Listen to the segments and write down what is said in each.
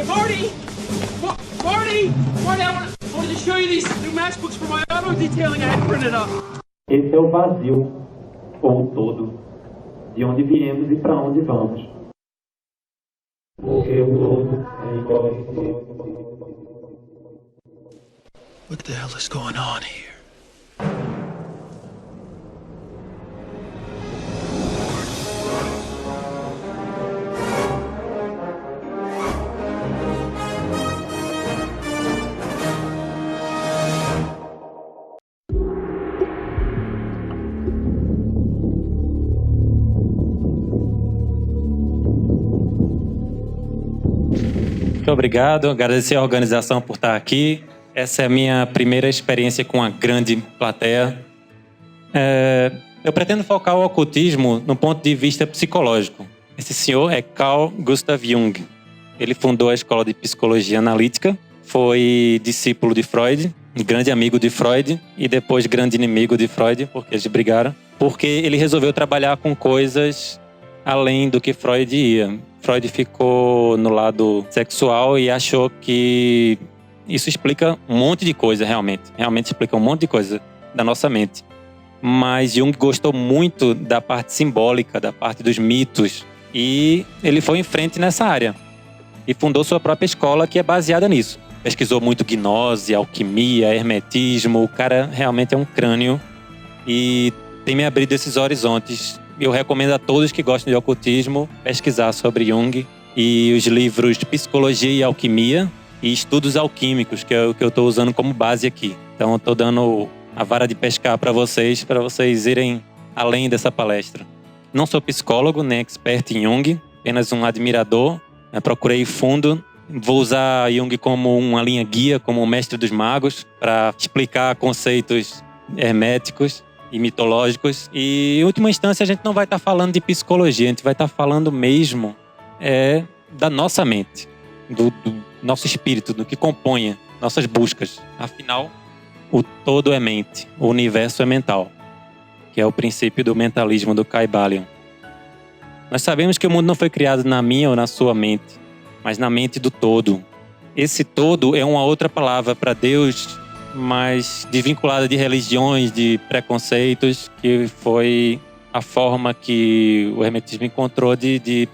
Marty! Marty! Marty, I wanted to show you these new matchbooks for my auto detailing I had printed up. Esse é o vazio, ou o todo, de onde viemos e para onde vamos. Porque o todo é igual a esse. What the hell is going on here? Muito obrigado, agradecer a organização por estar aqui. Essa é a minha primeira experiência com uma grande plateia. Eu pretendo focar o ocultismo no ponto de vista psicológico. Esse senhor é Carl Gustav Jung. Ele fundou a Escola de Psicologia Analítica, foi discípulo de Freud, grande amigo de Freud e depois grande inimigo de Freud, porque eles brigaram, porque ele resolveu trabalhar com coisas além do que Freud ia. Freud ficou no lado sexual e achou que isso explica um monte de coisa, realmente explica um monte de coisa da nossa mente. Mas Jung gostou muito da parte simbólica, da parte dos mitos, e ele foi em frente nessa área. E fundou sua própria escola que é baseada nisso. Pesquisou muito gnose, alquimia, hermetismo. O cara realmente é um crânio e tem me abrido esses horizontes. Eu recomendo a todos que gostam de ocultismo pesquisar sobre Jung e os livros de Psicologia e Alquimia e Estudos Alquímicos, que é o que eu estou usando como base aqui. Então eu estou dando a vara de pescar para vocês irem além dessa palestra. Não sou psicólogo nem expert em Jung, apenas um admirador. Eu procurei fundo. Vou usar Jung como uma linha guia, como o mestre dos magos, para explicar conceitos herméticos e mitológicos. E em última instância a gente não vai estar falando de psicologia, a gente vai estar falando mesmo da nossa mente, do nosso espírito, do que compõe nossas buscas. Afinal, o todo é mente, o universo é mental, que é o princípio do mentalismo do Kybalion. Nós sabemos que o mundo não foi criado na minha ou na sua mente, mas na mente do todo. Esse todo é uma outra palavra para Deus, mas desvinculada de religiões, de preconceitos, que foi a forma que o hermetismo encontrou de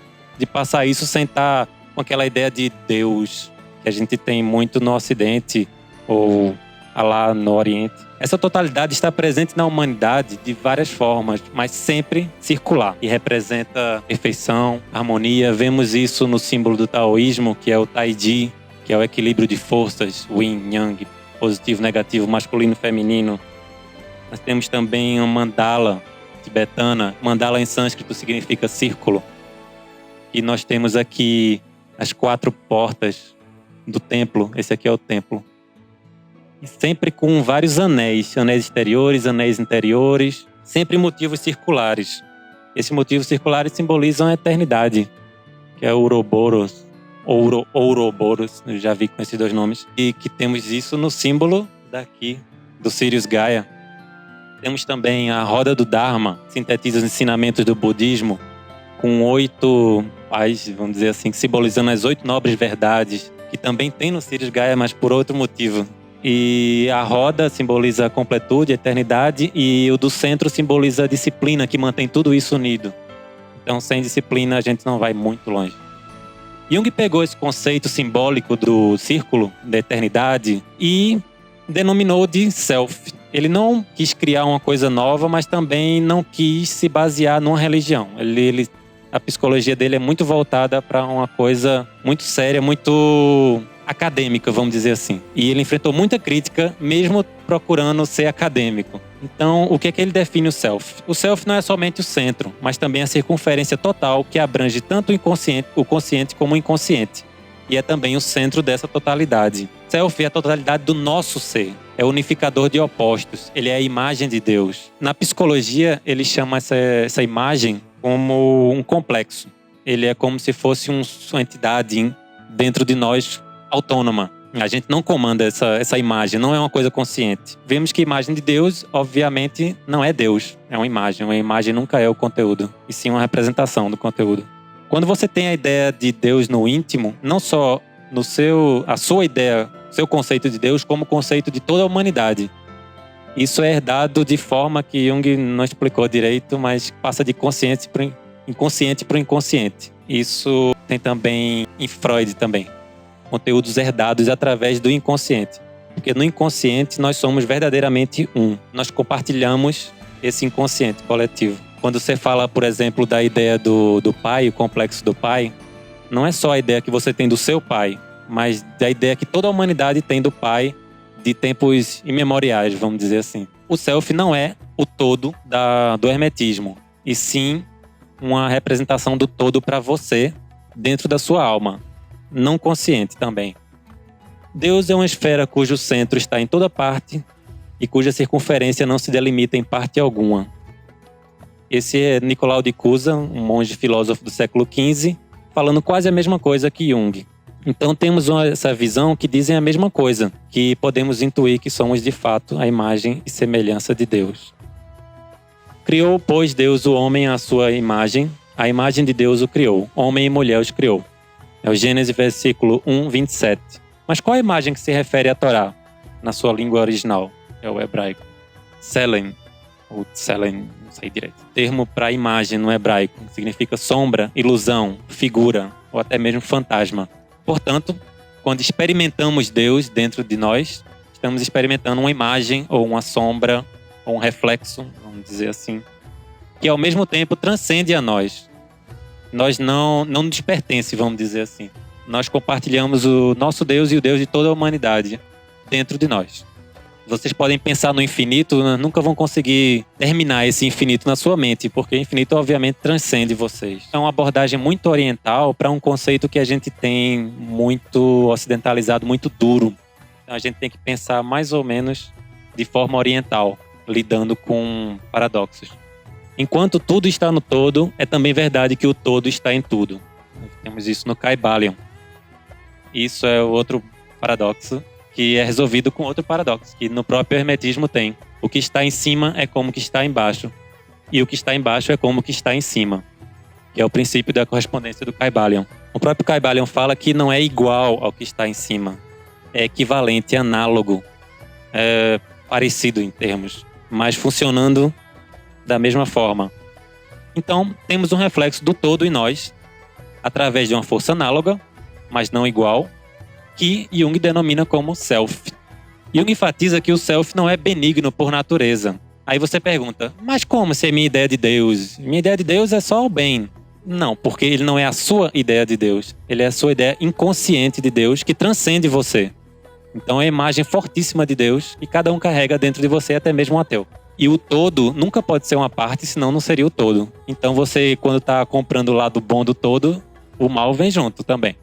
passar isso sem estar com aquela ideia de Deus que a gente tem muito no Ocidente ou lá no Oriente. Essa totalidade está presente na humanidade de várias formas, mas sempre circular, e representa perfeição, harmonia. Vemos isso no símbolo do taoísmo, que é o Taiji, que é o equilíbrio de forças, Yin, Yang, positivo, negativo, masculino, feminino. Nós temos também uma mandala tibetana. Mandala em sânscrito significa círculo. E nós temos aqui as 4 portas do templo. Esse aqui é o templo. E sempre com vários anéis. Anéis exteriores, anéis interiores. Sempre motivos circulares. Esses motivos circulares simbolizam a eternidade, que é o Ouroboros. Ouroboros, eu já vi com esses 2 nomes. E que temos isso no símbolo daqui, do Sirius Gaia. Temos também a roda do Dharma, sintetiza os ensinamentos do budismo, com 8 pais, vamos dizer assim, simbolizando as 8 nobres verdades, que também tem no Sirius Gaia, mas por outro motivo. E a roda simboliza a completude, a eternidade, e o do centro simboliza a disciplina, que mantém tudo isso unido. Então, sem disciplina, a gente não vai muito longe. Jung pegou esse conceito simbólico do círculo, da eternidade, e denominou de self. Ele não quis criar uma coisa nova, mas também não quis se basear numa religião. A psicologia dele é muito voltada para uma coisa muito séria, muito acadêmica, vamos dizer assim. E ele enfrentou muita crítica, mesmo procurando ser acadêmico. Então, o que é que ele define o self? O self não é somente o centro, mas também a circunferência total que abrange tanto o consciente como o inconsciente. E é também o centro dessa totalidade. Self é a totalidade do nosso ser. É o unificador de opostos. Ele é a imagem de Deus. Na psicologia, ele chama essa imagem como um complexo. Ele é como se fosse uma entidade dentro de nós autônoma. A gente não comanda essa imagem, não é uma coisa consciente. Vemos que a imagem de Deus, obviamente, não é Deus. É uma imagem. Uma imagem nunca é o conteúdo, e sim uma representação do conteúdo. Quando você tem a ideia de Deus no íntimo, não só a sua ideia, seu conceito de Deus como conceito de toda a humanidade. Isso é herdado de forma que Jung não explicou direito, mas passa de consciente para o inconsciente. Isso tem também em Freud também. Conteúdos herdados através do inconsciente. Porque no inconsciente nós somos verdadeiramente um. Nós compartilhamos esse inconsciente coletivo. Quando você fala, por exemplo, da ideia do pai, o complexo do pai, não é só a ideia que você tem do seu pai, mas da ideia que toda a humanidade tem do pai de tempos imemoriais, vamos dizer assim. O self não é o todo do hermetismo, e sim uma representação do todo para você dentro da sua alma, não consciente também. Deus é uma esfera cujo centro está em toda parte e cuja circunferência não se delimita em parte alguma. Esse é Nicolau de Cusa, um monge filósofo do século XV, falando quase a mesma coisa que Jung. Então temos essa visão que dizem a mesma coisa, que podemos intuir que somos de fato a imagem e semelhança de Deus. Criou, pois, Deus o homem à sua imagem, a imagem de Deus o criou, homem e mulher os criou. É o Gênesis versículo 1, 27. Mas qual a imagem que se refere à Torá, na sua língua original? É o hebraico. Selem, ou Selem, não sei direito. Termo para imagem no hebraico, significa sombra, ilusão, figura, ou até mesmo fantasma. Portanto, quando experimentamos Deus dentro de nós, estamos experimentando uma imagem ou uma sombra ou um reflexo, vamos dizer assim, que ao mesmo tempo transcende a nós. Nós não nos pertence, vamos dizer assim. Nós compartilhamos o nosso Deus e o Deus de toda a humanidade dentro de nós. Vocês podem pensar no infinito, nunca vão conseguir terminar esse infinito na sua mente, porque o infinito obviamente transcende vocês. É uma abordagem muito oriental para um conceito que a gente tem muito ocidentalizado, muito duro. Então a gente tem que pensar mais ou menos de forma oriental, lidando com paradoxos. Enquanto tudo está no todo, é também verdade que o todo está em tudo. Nós temos isso no Kybalion. Isso é outro paradoxo que é resolvido com outro paradoxo, que no próprio hermetismo tem. O que está em cima é como que está embaixo, e o que está embaixo é como que está em cima, que é o princípio da correspondência do Kybalion. O próprio Kybalion fala que não é igual ao que está em cima, é equivalente, análogo, é parecido em termos, mas funcionando da mesma forma. Então, temos um reflexo do todo em nós, através de uma força análoga, mas não igual, que Jung denomina como self. Jung enfatiza que o self não é benigno por natureza. Aí você pergunta, mas como se é minha ideia de Deus? Minha ideia de Deus é só o bem. Não, porque ele não é a sua ideia de Deus. Ele é a sua ideia inconsciente de Deus que transcende você. Então é a imagem fortíssima de Deus que cada um carrega dentro de você, até mesmo um ateu. E o todo nunca pode ser uma parte, senão não seria o todo. Então você, quando está comprando o lado bom do todo, o mal vem junto também.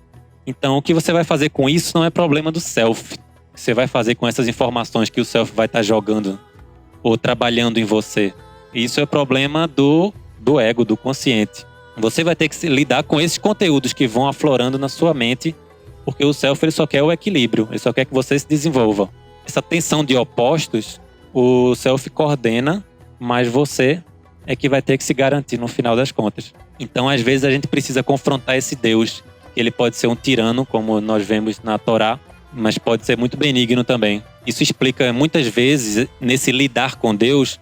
Então, o que você vai fazer com isso não é problema do self. O que você vai fazer com essas informações que o self vai estar jogando ou trabalhando em você. Isso é problema do ego, do consciente. Você vai ter que lidar com esses conteúdos que vão aflorando na sua mente, porque o self ele só quer o equilíbrio, ele só quer que você se desenvolva. Essa tensão de opostos, o self coordena, mas você é que vai ter que se garantir no final das contas. Então, às vezes, a gente precisa confrontar esse Deus. Ele pode ser um tirano, como nós vemos na Torá, mas pode ser muito benigno também. Isso explica, muitas vezes, nesse lidar com Deus,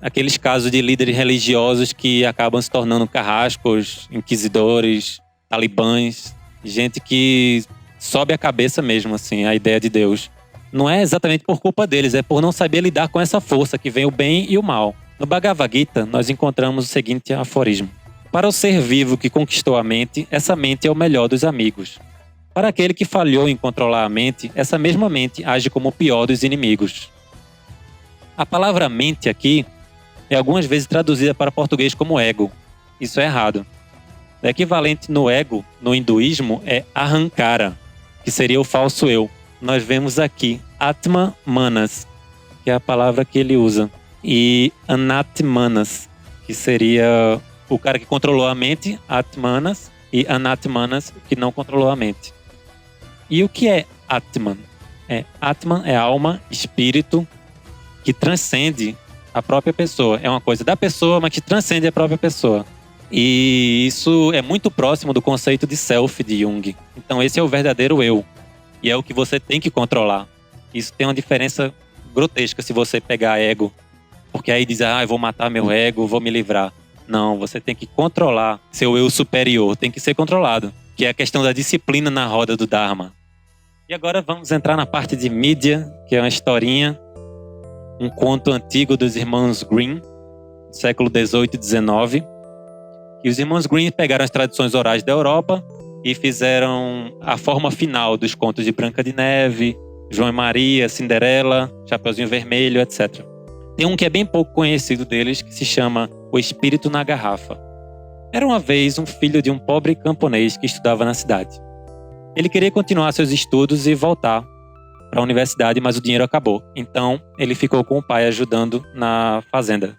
aqueles casos de líderes religiosos que acabam se tornando carrascos, inquisidores, talibãs, gente que sobe a cabeça mesmo, assim, a ideia de Deus. Não é exatamente por culpa deles, é por não saber lidar com essa força que vem o bem e o mal. No Bhagavad Gita, nós encontramos o seguinte aforismo. Para o ser vivo que conquistou a mente, essa mente é o melhor dos amigos. Para aquele que falhou em controlar a mente, essa mesma mente age como o pior dos inimigos. A palavra mente aqui é algumas vezes traduzida para português como ego. Isso é errado. O equivalente no ego, no hinduísmo, é ahankara, que seria o falso eu. Nós vemos aqui Atma Manas, que é a palavra que ele usa, e Anatmanas, que seria o cara que controlou a mente, Atmanas, e Anatmanas, que não controlou a mente. E o que é Atman? Atman é alma, espírito, que transcende a própria pessoa. É uma coisa da pessoa, mas que transcende a própria pessoa. E isso é muito próximo do conceito de self de Jung. Então esse é o verdadeiro eu. E é o que você tem que controlar. Isso tem uma diferença grotesca se você pegar ego. Porque aí diz, eu vou matar meu ego, vou me livrar. Não, você tem que controlar seu eu superior. Tem que ser controlado. Que é a questão da disciplina na roda do Dharma. E agora vamos entrar na parte de mídia, que é uma historinha. Um conto antigo dos irmãos Grimm, do século XVIII e XIX. E os irmãos Grimm pegaram as tradições orais da Europa e fizeram a forma final dos contos de Branca de Neve, João e Maria, Cinderela, Chapeuzinho Vermelho, etc. Tem um que é bem pouco conhecido deles, que se chama O Espírito na Garrafa. Era uma vez um filho de um pobre camponês que estudava na cidade. Ele queria continuar seus estudos e voltar para a universidade, mas o dinheiro acabou. Então, ele ficou com o pai ajudando na fazenda.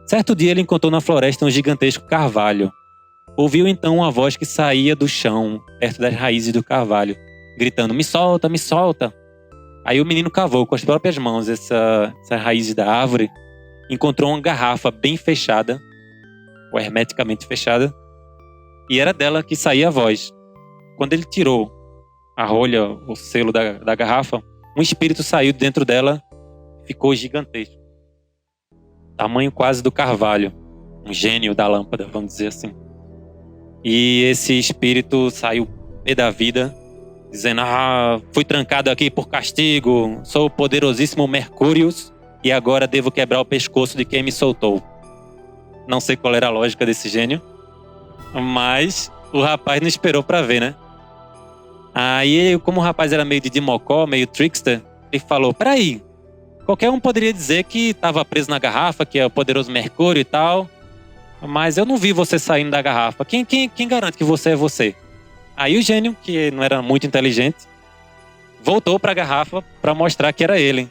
Certo dia, ele encontrou na floresta um gigantesco carvalho. Ouviu então uma voz que saía do chão, perto das raízes do carvalho, gritando, me solta, me solta. Aí o menino cavou com as próprias mãos essa raiz da árvore, encontrou uma garrafa bem fechada, ou hermeticamente fechada, e era dela que saía a voz. Quando ele tirou a rolha, o selo da garrafa, um espírito saiu dentro dela, ficou gigantesco. Tamanho quase do carvalho. Um gênio da lâmpada, vamos dizer assim. E esse espírito saiu pé da vida, dizendo, fui trancado aqui por castigo, sou o poderosíssimo Mercúrius e agora devo quebrar o pescoço de quem me soltou. Não sei qual era a lógica desse gênio, mas o rapaz não esperou pra ver, né? Aí, como o rapaz era meio de dimocó, meio trickster, ele falou, peraí, qualquer um poderia dizer que estava preso na garrafa, que é o poderoso Mercúrio e tal, mas eu não vi você saindo da garrafa. Quem garante que você é você? Aí o gênio, que não era muito inteligente, voltou para a garrafa para mostrar que era ele.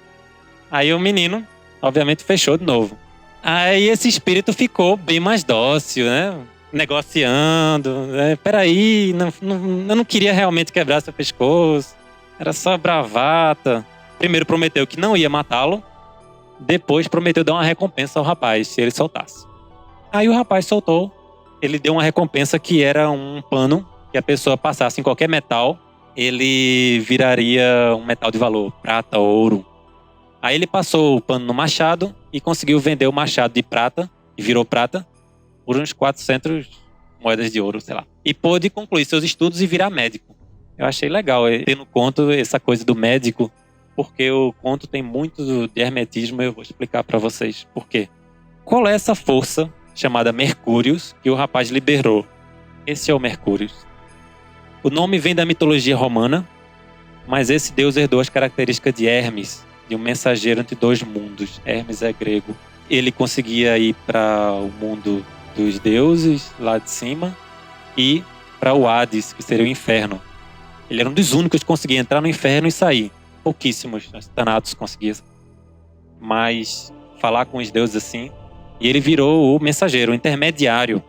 Aí o menino, obviamente, fechou de novo. Aí esse espírito ficou bem mais dócil, né? Negociando. Peraí, eu não queria realmente quebrar seu pescoço. Era só bravata. Primeiro prometeu que não ia matá-lo. Depois prometeu dar uma recompensa ao rapaz, se ele soltasse. Aí o rapaz soltou. Ele deu uma recompensa que era um pano que a pessoa passasse em qualquer metal. Ele viraria um metal de valor, prata, ouro. Aí ele passou o pano no machado e conseguiu vender o machado de prata, e virou prata, por uns 400 moedas de ouro, sei lá. E pôde concluir seus estudos e virar médico. Eu achei legal ter no conto essa coisa do médico, porque o conto tem muito de hermetismo e eu vou explicar para vocês por quê. Qual é essa força chamada Mercúrius que o rapaz liberou? Esse é o Mercúrius. O nome vem da mitologia romana, mas esse deus herdou as características de Hermes, de um mensageiro entre dois mundos. Hermes é grego. Ele conseguia ir para o mundo dos deuses, lá de cima, e para o Hades, que seria o inferno. Ele era um dos únicos que conseguia entrar no inferno e sair. Pouquíssimos Thanatos conseguiam. Mas falar com os deuses assim. E ele virou o mensageiro, o intermediário.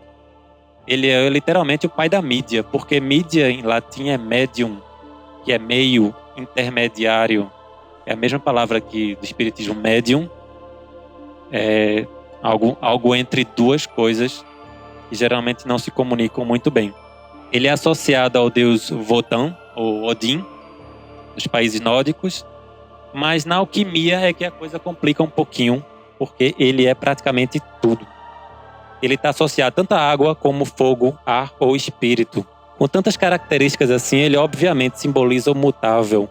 Ele é literalmente o pai da mídia, porque mídia em latim é medium, que é meio intermediário. É a mesma palavra que do espiritismo medium. É algo entre duas coisas que geralmente não se comunicam muito bem. Ele é associado ao deus Wotan, ou Odin, dos países nórdicos, mas na alquimia é que a coisa complica um pouquinho, porque ele é praticamente tudo. Ele está associado tanto à água como fogo, ar ou espírito. Com tantas características assim, ele obviamente simboliza o mutável,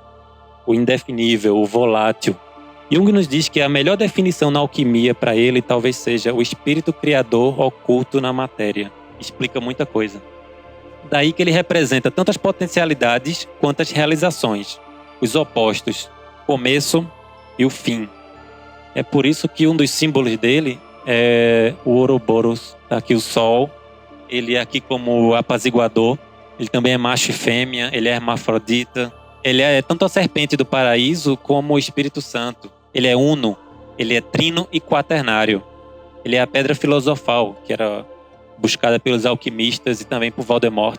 o indefinível, o volátil. Jung nos diz que a melhor definição na alquimia para ele talvez seja o espírito criador oculto na matéria. Explica muita coisa. Daí que ele representa tantas potencialidades quanto as realizações, os opostos, o começo e o fim. É por isso que um dos símbolos dele é o Ouroboros. Tá aqui o Sol, ele é aqui como apaziguador, ele também é macho e fêmea, ele é hermafrodita. Ele é tanto a serpente do paraíso como o Espírito Santo. Ele é uno, ele é trino e quaternário. Ele é a pedra filosofal, que era buscada pelos alquimistas e também por Voldemort.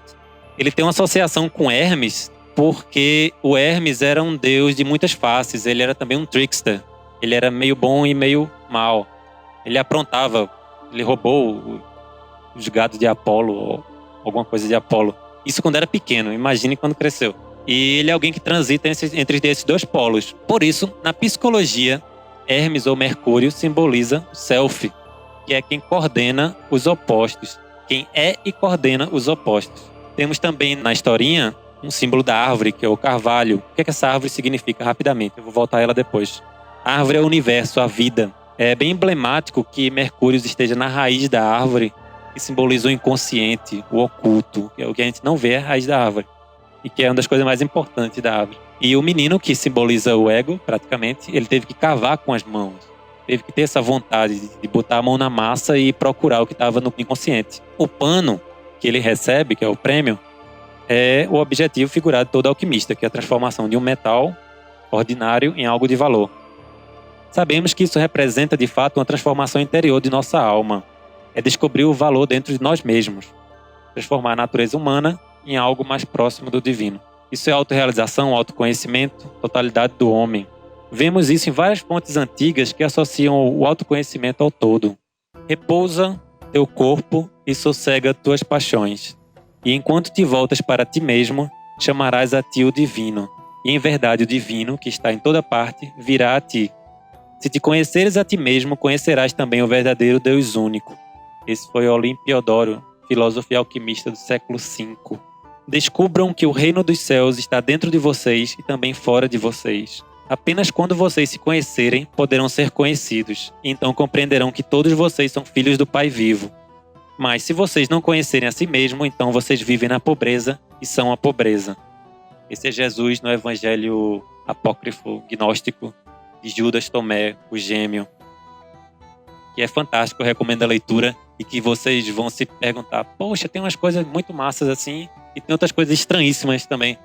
Ele tem uma associação com Hermes, porque o Hermes era um deus de muitas faces. Ele era também um trickster. Ele era meio bom e meio mal. Ele aprontava, ele roubou os gados de Apolo ou alguma coisa de Apolo. Isso quando era pequeno, imagine quando cresceu. E ele é alguém que transita entre esses dois polos. Por isso, na psicologia, Hermes ou Mercúrio simboliza o self, que é quem coordena os opostos. Quem é e coordena os opostos. Temos também na historinha um símbolo da árvore, que é o carvalho. O que é que essa árvore significa? Rapidamente, eu vou voltar a ela depois. A árvore é o universo, a vida. É bem emblemático que Mercúrio esteja na raiz da árvore, que simboliza o inconsciente, o oculto, que é o que a gente não vê, é a raiz da árvore. E que é uma das coisas mais importantes da árvore. E o menino, que simboliza o ego, praticamente, ele teve que cavar com as mãos. Teve que ter essa vontade de botar a mão na massa e procurar o que estava no inconsciente. O pano que ele recebe, que é o prêmio, é o objetivo figurado de todo alquimista, que é a transformação de um metal ordinário em algo de valor. Sabemos que isso representa, de fato, uma transformação interior de nossa alma. É descobrir o valor dentro de nós mesmos. Transformar a natureza humana em algo mais próximo do divino. Isso é autorrealização, autoconhecimento, totalidade do homem. Vemos isso em várias fontes antigas que associam o autoconhecimento ao todo. Repousa teu corpo e sossega tuas paixões. E enquanto te voltas para ti mesmo, chamarás a ti o divino. E em verdade o divino, que está em toda parte, virá a ti. Se te conheceres a ti mesmo, conhecerás também o verdadeiro Deus único. Esse foi Olimpiodoro, filósofo e alquimista do século V. Descubram que o reino dos céus está dentro de vocês e também fora de vocês. Apenas quando vocês se conhecerem, poderão ser conhecidos. E então compreenderão que todos vocês são filhos do Pai vivo. Mas se vocês não conhecerem a si mesmo, então vocês vivem na pobreza e são a pobreza. Esse é Jesus no Evangelho apócrifo gnóstico de Judas Tomé, o gêmeo. Que é fantástico, eu recomendo a leitura. E que vocês vão se perguntar, poxa, tem umas coisas muito massas assim, e tem outras coisas estranhíssimas também.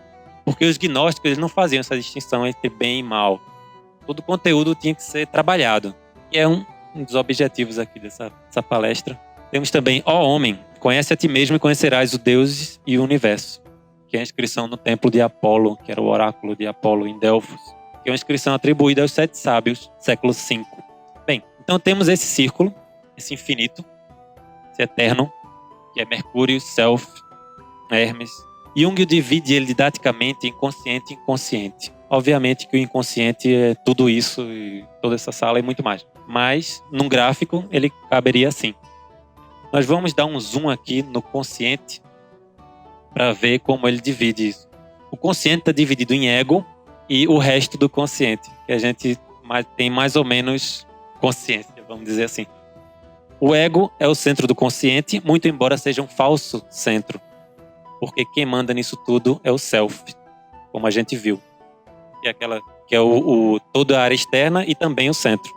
Porque os gnósticos eles não faziam essa distinção entre bem e mal. Todo o conteúdo tinha que ser trabalhado. E é um dos objetivos aqui dessa palestra. Temos também, ó homem, conhece a ti mesmo e conhecerás o Deus e o universo. Que é a inscrição no templo de Apolo, que era o oráculo de Apolo em Delfos. Que é uma inscrição atribuída aos 7 sábios, século V. Bem, então temos esse círculo, esse infinito, esse eterno, que é Mercúrio, Self, Hermes. Jung divide ele didaticamente em consciente e inconsciente. Obviamente que o inconsciente é tudo isso, e toda essa sala e muito mais. Mas, num gráfico, ele caberia assim. Nós vamos dar um zoom aqui no consciente para ver como ele divide isso. O consciente está dividido em ego e o resto do consciente, que a gente tem mais ou menos consciência, vamos dizer assim. O ego é o centro do consciente, muito embora seja um falso centro. Porque quem manda nisso tudo é o self, como a gente viu. Que é toda a área externa e também o centro.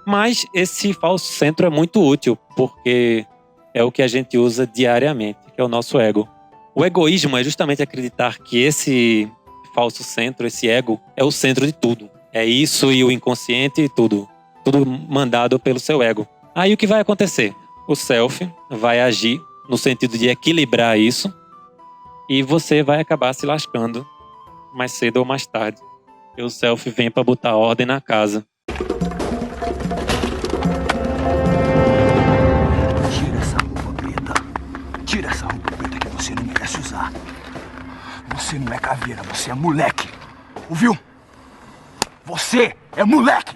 Mas esse falso centro é muito útil, porque é o que a gente usa diariamente, que é o nosso ego. O egoísmo é justamente acreditar que esse falso centro, esse ego, é o centro de tudo. É isso e o inconsciente e tudo. Tudo mandado pelo seu ego. Aí o que vai acontecer? O self vai agir no sentido de equilibrar isso e você vai acabar se lascando mais cedo ou mais tarde. E o self vem para botar ordem na casa. Tira essa roupa preta. Tira essa roupa preta que você não merece usar. Você não é caveira, você é moleque. Ouviu? Você é moleque!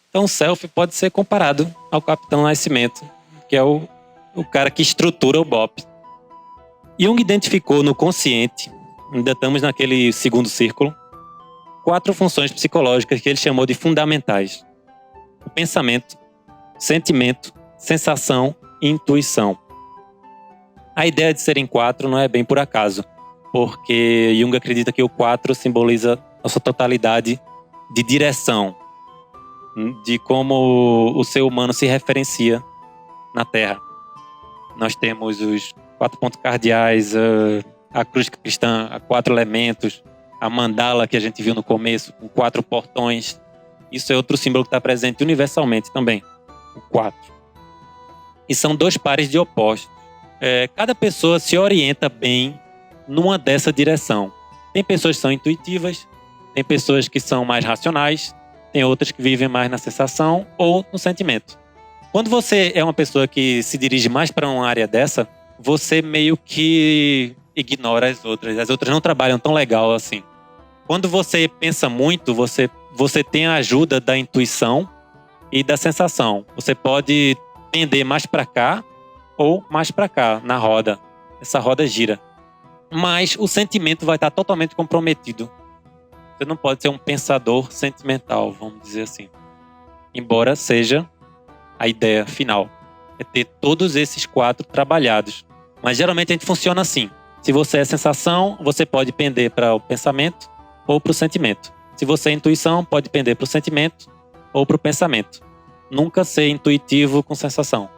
Então o self pode ser comparado ao Capitão Nascimento, que é o cara que estrutura o BOP. Jung identificou no consciente, ainda estamos naquele segundo círculo, 4 funções psicológicas que ele chamou de fundamentais. O pensamento, sentimento, sensação e intuição. A ideia de serem 4 não é bem por acaso, porque Jung acredita que o 4 simboliza nossa totalidade de direção, de como o ser humano se referencia na Terra. Nós temos os 4 pontos cardeais, a cruz cristã, a 4 elementos, a mandala que a gente viu no começo, com 4 portões. Isso é outro símbolo que está presente universalmente também, o 4. E são 2 pares de opostos. Cada pessoa se orienta bem numa dessa direção. Tem pessoas que são intuitivas, tem pessoas que são mais racionais, tem outras que vivem mais na sensação ou no sentimento. Quando você é uma pessoa que se dirige mais para uma área dessa, você meio que ignora as outras. As outras não trabalham tão legal assim. Quando você pensa muito, você tem a ajuda da intuição e da sensação. Você pode pender mais para cá ou mais para cá na roda. Essa roda gira. Mas o sentimento vai estar totalmente comprometido. Você não pode ser um pensador sentimental, vamos dizer assim. Embora seja a ideia final. É ter todos esses 4 trabalhados. Mas geralmente a gente funciona assim. Se você é sensação, você pode pender para o pensamento ou para o sentimento. Se você é intuição, pode pender para o sentimento ou para o pensamento. Nunca ser intuitivo com sensação.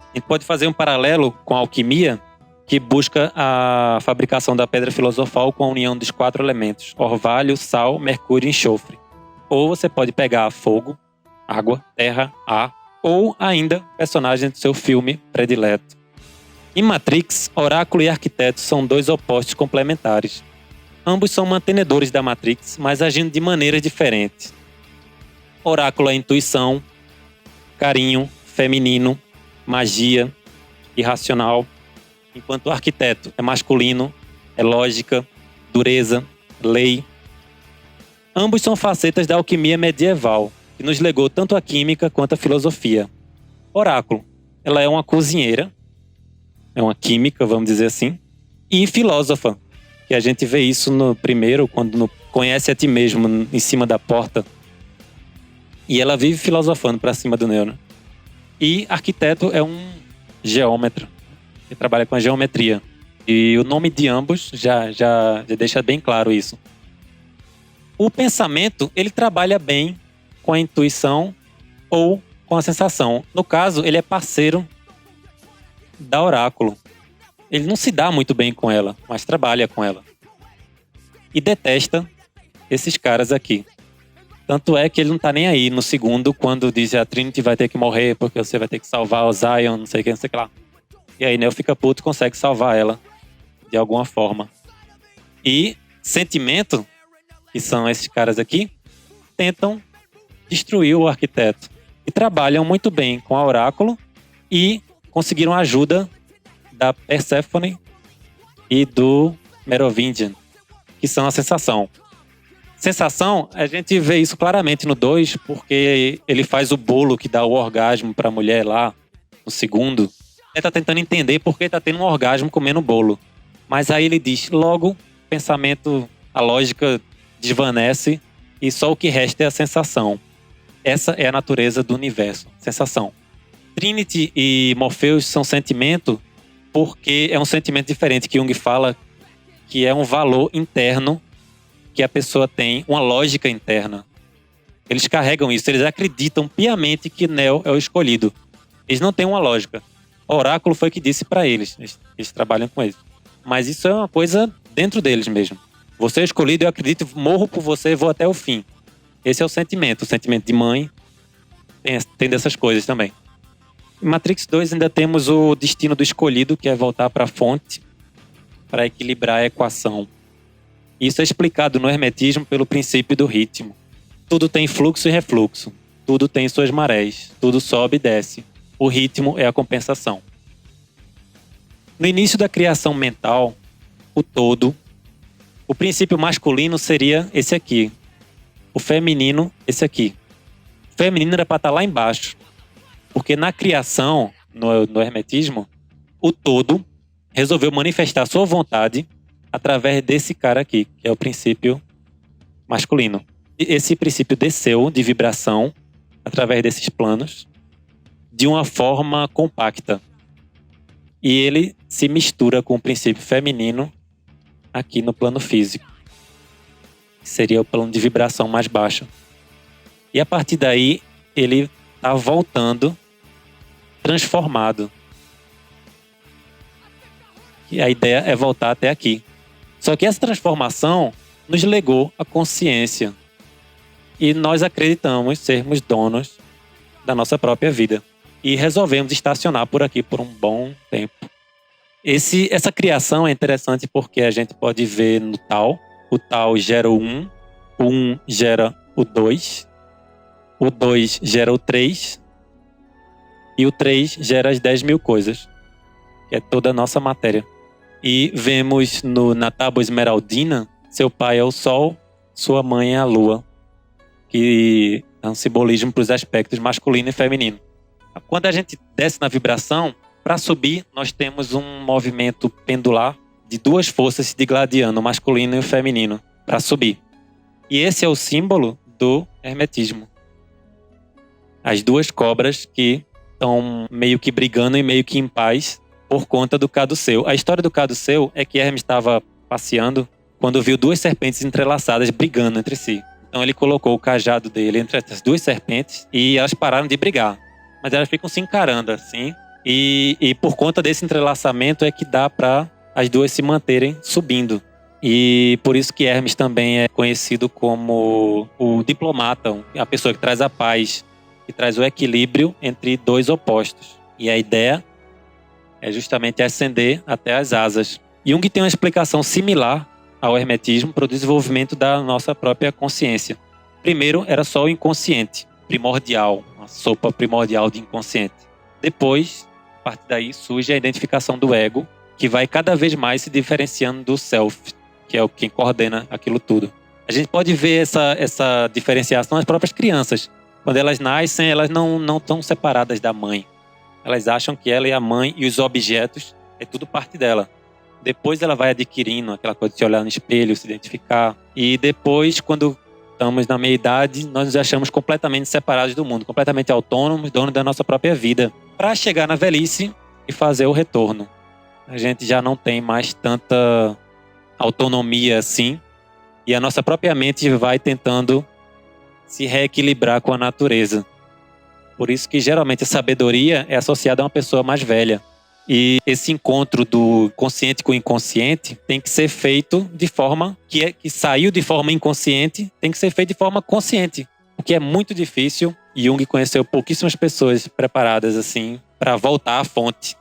A gente pode fazer um paralelo com a alquimia, que busca a fabricação da pedra filosofal com a união dos 4 elementos: orvalho, sal, mercúrio e enxofre. Ou você pode pegar fogo, água, terra, ar, ou ainda personagem do seu filme predileto. Em Matrix, Oráculo e Arquiteto são 2 opostos complementares. Ambos são mantenedores da Matrix, mas agindo de maneiras diferentes. Oráculo é intuição, carinho, feminino, magia, irracional, enquanto o Arquiteto é masculino, é lógica, dureza, lei. Ambos são facetas da alquimia medieval, que nos legou tanto a química quanto a filosofia. Oráculo, ela é uma cozinheira, é uma química, vamos dizer assim, e filósofa, que a gente vê isso no primeiro, quando no Conhece a Ti Mesmo, em cima da porta. E ela vive filosofando para cima do Neo, né? E Arquiteto é um geômetra, que trabalha com a geometria. E o nome de ambos já deixa bem claro isso. O pensamento, ele trabalha bem com a intuição ou com a sensação. No caso, ele é parceiro da Oráculo. Ele não se dá muito bem com ela, mas trabalha com ela. E detesta esses caras aqui. Tanto é que ele não tá nem aí no segundo, quando diz a Trinity vai ter que morrer porque você vai ter que salvar o Zion, não sei o que, não sei o que lá. E aí Neo fica puto e consegue salvar ela de alguma forma. E Sentimento, que são esses caras aqui, tentam destruir o Arquiteto. E trabalham muito bem com a Oráculo e conseguiram a ajuda da Perséfone e do Merovingian, que são a sensação. Sensação, a gente vê isso claramente no 2, porque ele faz o bolo que dá o orgasmo pra mulher lá, no segundo. Ele tá tentando entender por que tá tendo um orgasmo comendo bolo. Mas aí ele diz, logo, pensamento, a lógica desvanece e só o que resta é a sensação. Essa é a natureza do universo, sensação. Trinity e Morpheus são sentimento porque é um sentimento diferente que Jung fala que é um valor interno que a pessoa tem, uma lógica interna. Eles carregam isso, eles acreditam piamente que Neo é o escolhido. Eles não têm uma lógica. O Oráculo foi que disse para eles trabalham com eles. Mas isso é uma coisa dentro deles mesmo. Você é escolhido, eu acredito, morro por você, vou até o fim. Esse é o sentimento de mãe. Tem dessas coisas também. Em Matrix 2 ainda temos o destino do escolhido, que é voltar para a fonte para equilibrar a equação. Isso é explicado no hermetismo pelo princípio do ritmo. Tudo tem fluxo e refluxo. Tudo tem suas marés. Tudo sobe e desce. O ritmo é a compensação. No início da criação mental, o todo, o princípio masculino seria esse aqui. O feminino, esse aqui. O feminino era para estar lá embaixo. Porque na criação, no hermetismo, o todo resolveu manifestar sua vontade através desse cara aqui, que é o princípio masculino. E esse princípio desceu de vibração através desses planos de uma forma compacta. E ele se mistura com o princípio feminino aqui no plano físico. Que seria o plano de vibração mais baixo. E a partir daí, ele está voltando transformado. E a ideia é voltar até aqui. Só que essa transformação nos legou a consciência. E nós acreditamos sermos donos da nossa própria vida. E resolvemos estacionar por aqui por um bom tempo. Essa criação é interessante porque a gente pode ver no Tao. O Tao gera o 1 gera o 2 gera o 3 E o 3 gera as 10.000 coisas, que é toda a nossa matéria. E vemos na tábua esmeraldina, seu pai é o Sol, sua mãe é a Lua, que é um simbolismo para os aspectos masculino e feminino. Quando a gente desce na vibração, para subir, nós temos um movimento pendular de duas forças se digladiando, o masculino e o feminino, para subir. E esse é o símbolo do hermetismo. As duas cobras que estão meio que brigando e meio que em paz por conta do caduceu. A história do caduceu é que Hermes estava passeando quando viu duas serpentes entrelaçadas brigando entre si. Então ele colocou o cajado dele entre essas duas serpentes e elas pararam de brigar. Mas elas ficam se encarando assim. E por conta desse entrelaçamento é que dá para as duas se manterem subindo. E por isso que Hermes também é conhecido como o diplomata, a pessoa que traz a paz, que traz o equilíbrio entre dois opostos. E a ideia é justamente ascender até as asas. Jung tem uma explicação similar ao hermetismo para o desenvolvimento da nossa própria consciência. Primeiro era só o inconsciente, primordial, uma sopa primordial de inconsciente. Depois, a partir daí, surge a identificação do ego, que vai cada vez mais se diferenciando do self, que é o quem coordena aquilo tudo. A gente pode ver essa diferenciação nas próprias crianças. Quando elas nascem, elas não estão separadas da mãe. Elas acham que ela e a mãe e os objetos é tudo parte dela. Depois ela vai adquirindo aquela coisa de se olhar no espelho, se identificar. E depois, quando estamos na meia-idade, nós nos achamos completamente separados do mundo, completamente autônomos, donos da nossa própria vida. Para chegar na velhice e fazer o retorno. A gente já não tem mais tanta autonomia assim. E a nossa própria mente vai tentando se reequilibrar com a natureza. Por isso que geralmente a sabedoria é associada a uma pessoa mais velha. E esse encontro do consciente com o inconsciente tem que ser feito de forma que saiu de forma inconsciente, tem que ser feito de forma consciente. O que é muito difícil. Jung conheceu pouquíssimas pessoas preparadas assim para voltar à fonte,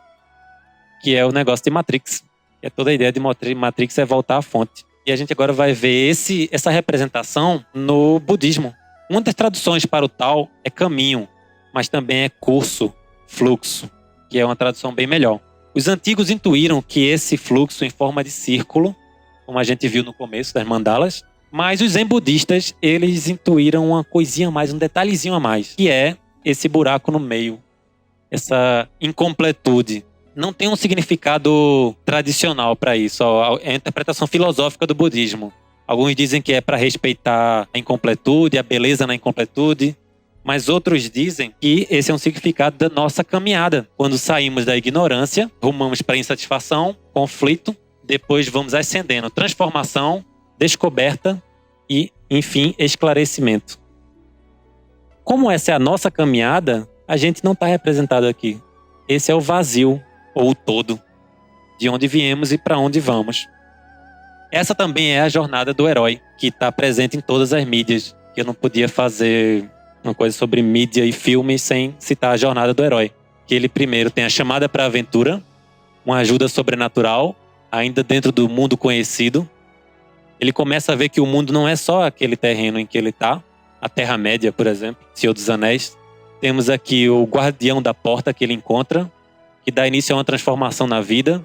que é o negócio de Matrix. Que é toda a ideia de Matrix é voltar à fonte. E a gente agora vai ver essa representação no budismo. Uma das traduções para o Tao é caminho, mas também é curso, fluxo, que é uma tradução bem melhor. Os antigos intuíram que esse fluxo em forma de círculo, como a gente viu no começo das mandalas, mas os zen budistas, eles intuíram uma coisinha a mais, um detalhezinho a mais, que é esse buraco no meio, essa incompletude. Não tem um significado tradicional para isso, é a interpretação filosófica do budismo. Alguns dizem que é para respeitar a incompletude, a beleza na incompletude, mas outros dizem que esse é um significado da nossa caminhada. Quando saímos da ignorância, rumamos para a insatisfação, conflito, depois vamos ascendendo, transformação, descoberta e, enfim, esclarecimento. Como essa é a nossa caminhada, a gente não está representado aqui. Esse é o vazio, ou o todo, de onde viemos e para onde vamos. Essa também é a jornada do herói, que está presente em todas as mídias. Eu não podia fazer uma coisa sobre mídia e filme sem citar a jornada do herói. Que ele primeiro tem a chamada para a aventura, uma ajuda sobrenatural, ainda dentro do mundo conhecido. Ele começa a ver que o mundo não é só aquele terreno em que ele está, a Terra-média, por exemplo, Senhor dos Anéis. Temos aqui o guardião da porta que ele encontra, que dá início a uma transformação na vida,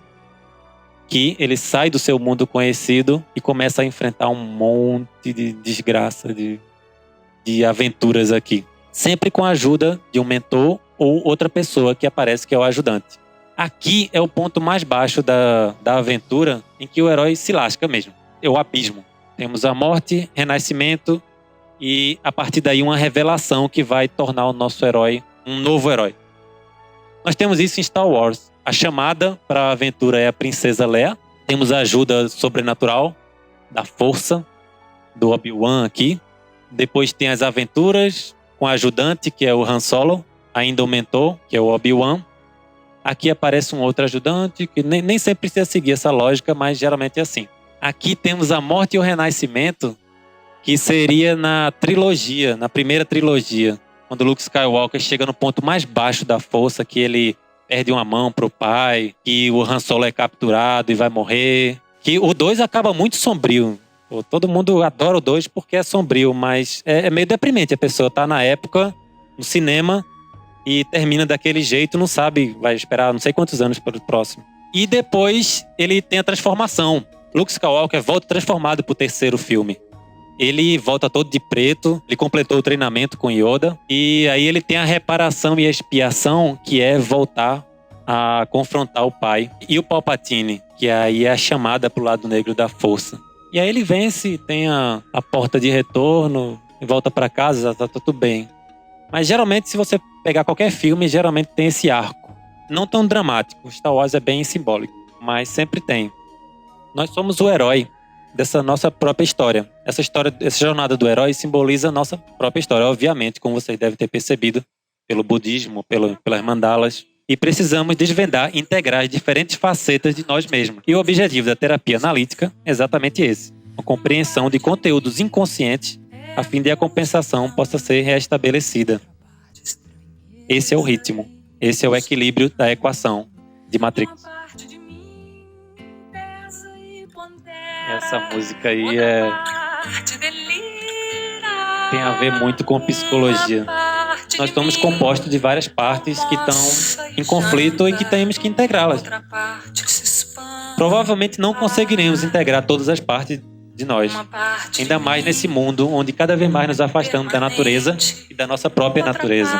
que ele sai do seu mundo conhecido e começa a enfrentar um monte de desgraça, de aventuras aqui. Sempre com a ajuda de um mentor ou outra pessoa que aparece que é o ajudante. Aqui é o ponto mais baixo da aventura em que o herói se lasca mesmo. É o abismo. Temos a morte, renascimento e a partir daí uma revelação que vai tornar o nosso herói um novo herói. Nós temos isso em Star Wars. A chamada para a aventura é a Princesa Leia. Temos a ajuda sobrenatural da força do Obi-Wan aqui. Depois tem as aventuras com a ajudante, que é o Han Solo. Ainda o mentor, que é o Obi-Wan. Aqui aparece um outro ajudante, que nem sempre precisa seguir essa lógica, mas geralmente é assim. Aqui temos a morte e o renascimento, que seria na trilogia, na primeira trilogia. Quando Luke Skywalker chega no ponto mais baixo da força, que ele perde uma mão pro pai, que o Han Solo é capturado e vai morrer. Que o 2 acaba muito sombrio. Todo mundo adora o 2 porque é sombrio, mas é meio deprimente. A pessoa tá na época, no cinema, e termina daquele jeito, não sabe, vai esperar não sei quantos anos para o próximo. E depois ele tem a transformação. Luke Skywalker volta transformado pro terceiro filme. Ele volta todo de preto, ele completou o treinamento com Yoda, e aí ele tem a reparação e a expiação, que é voltar a confrontar o pai. E o Palpatine, que aí é a chamada pro lado negro da força. E aí ele vence, tem a porta de retorno, e volta pra casa, tá tudo bem. Mas geralmente, se você pegar qualquer filme, geralmente tem esse arco. Não tão dramático, Star Wars é bem simbólico, mas sempre tem. Nós somos o herói dessa nossa própria história. Essa jornada do herói simboliza a nossa própria história, obviamente, como vocês devem ter percebido, pelo budismo, pelas mandalas. E precisamos desvendar e integrar as diferentes facetas de nós mesmos. E o objetivo da terapia analítica é exatamente esse. A compreensão de conteúdos inconscientes a fim de a compensação possa ser reestabelecida. Esse é o ritmo. Esse é o equilíbrio da equação de Matrix. Essa música aí tem a ver muito com psicologia. Nós estamos compostos de várias partes que estão em conflito e que temos que integrá-las. Provavelmente não conseguiremos integrar todas as partes de nós. Ainda mais nesse mundo onde cada vez mais nos afastamos da natureza e da nossa própria natureza.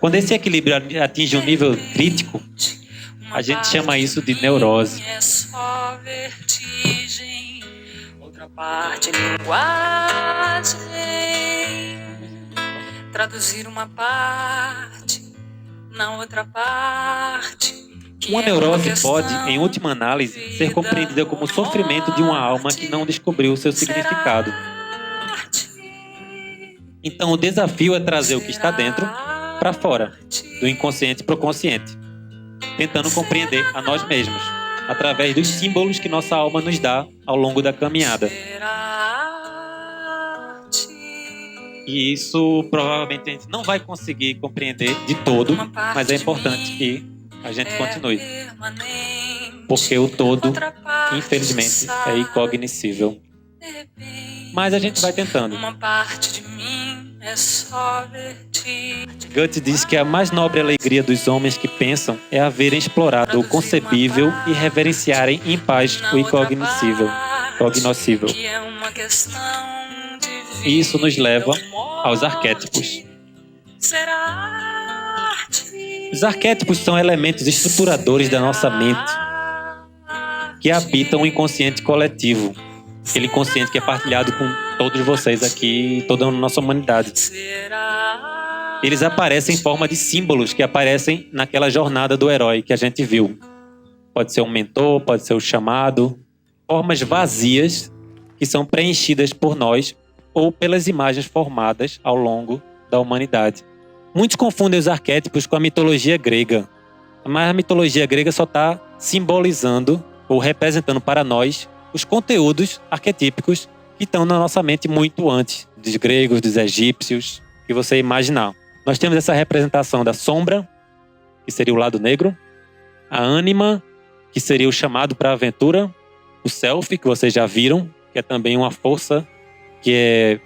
Quando esse equilíbrio atinge um nível crítico, a gente chama isso de neurose. Outra parte é linguagem. Traduzir uma parte na outra parte. Uma neurose pode, em última análise, ser compreendida como o sofrimento de uma alma que não descobriu o seu significado. Então o desafio é trazer o que está dentro para fora, do inconsciente para o consciente, tentando compreender a nós mesmos, através dos símbolos que nossa alma nos dá ao longo da caminhada. E isso provavelmente a gente não vai conseguir compreender de todo, mas é importante que a gente continue. Porque o todo, infelizmente, é incognoscível. Mas a gente vai tentando. Goethe diz que a mais nobre alegria dos homens que pensam é haverem explorado o concebível e reverenciarem em paz o incognoscível. E isso nos leva aos arquétipos. Os arquétipos são elementos estruturadores da nossa mente que habitam o inconsciente coletivo. Aquele inconsciente que é partilhado com todos vocês aqui, toda a nossa humanidade. Eles aparecem em forma de símbolos que aparecem naquela jornada do herói que a gente viu. Pode ser um mentor, pode ser o chamado. Formas vazias que são preenchidas por nós ou pelas imagens formadas ao longo da humanidade. Muitos confundem os arquétipos com a mitologia grega, mas a mitologia grega só está simbolizando ou representando para nós os conteúdos arquetípicos que estão na nossa mente muito antes dos gregos, dos egípcios, que você imaginar. Nós temos essa representação da sombra, que seria o lado negro, a ânima, que seria o chamado para a aventura, o self, que vocês já viram, que é também uma força que é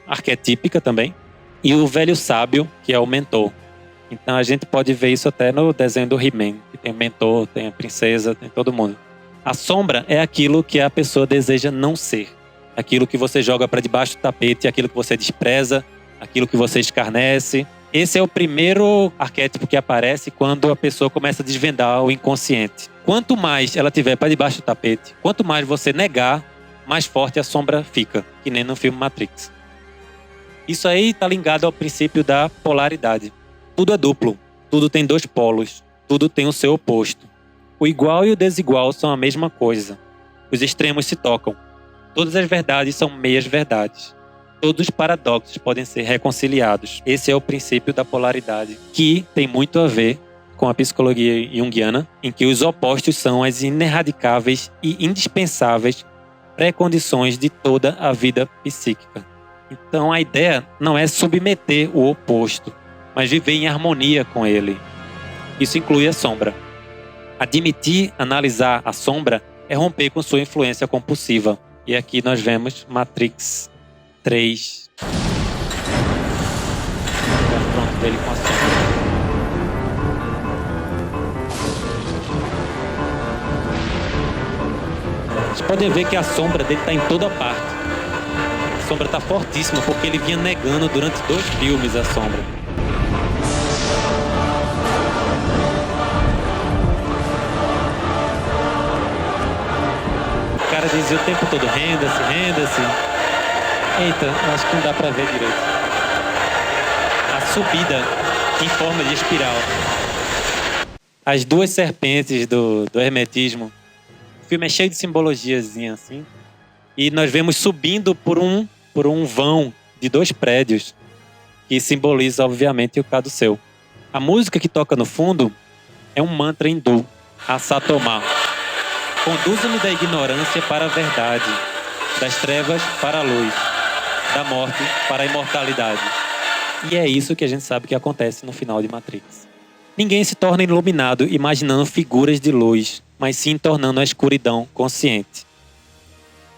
arquetípica também, e o velho sábio, que é o mentor. Então a gente pode ver isso até no desenho do He-Man, que tem o mentor, tem a princesa, tem todo mundo. A sombra é aquilo que a pessoa deseja não ser. Aquilo que você joga para debaixo do tapete, aquilo que você despreza, aquilo que você escarnece. Esse é o primeiro arquétipo que aparece quando a pessoa começa a desvendar o inconsciente. Quanto mais ela tiver para debaixo do tapete, quanto mais você negar, mais forte a sombra fica, que nem no filme Matrix. Isso aí está ligado ao princípio da polaridade. Tudo é duplo, tudo tem dois polos, tudo tem o seu oposto. O igual e o desigual são a mesma coisa. Os extremos se tocam. Todas as verdades são meias verdades. Todos os paradoxos podem ser reconciliados. Esse é o princípio da polaridade, que tem muito a ver com a psicologia junguiana, em que os opostos são as ineradicáveis e indispensáveis pré-condições de toda a vida psíquica. Então a ideia não é submeter o oposto, mas viver em harmonia com ele. Isso inclui a sombra. Admitir, analisar a sombra é romper com sua influência compulsiva. E aqui nós vemos Matrix 3. O confronto dele com a sombra. Vocês podem ver que a sombra dele está em toda parte. A sombra está fortíssima, porque ele vinha negando durante 2 filmes a sombra. O cara dizia o tempo todo, renda-se, renda-se. Eita, acho que não dá pra ver direito. A subida em forma de espiral. As 2 serpentes do hermetismo. O filme é cheio de simbologiazinha assim. E nós vemos subindo por um vão de 2 prédios. Que simboliza, obviamente, o caduceu. A música que toca no fundo é um mantra hindu, a Satoma. Conduza-me da ignorância para a verdade, das trevas para a luz, da morte para a imortalidade. E é isso que a gente sabe que acontece no final de Matrix. Ninguém se torna iluminado imaginando figuras de luz, mas sim tornando a escuridão consciente.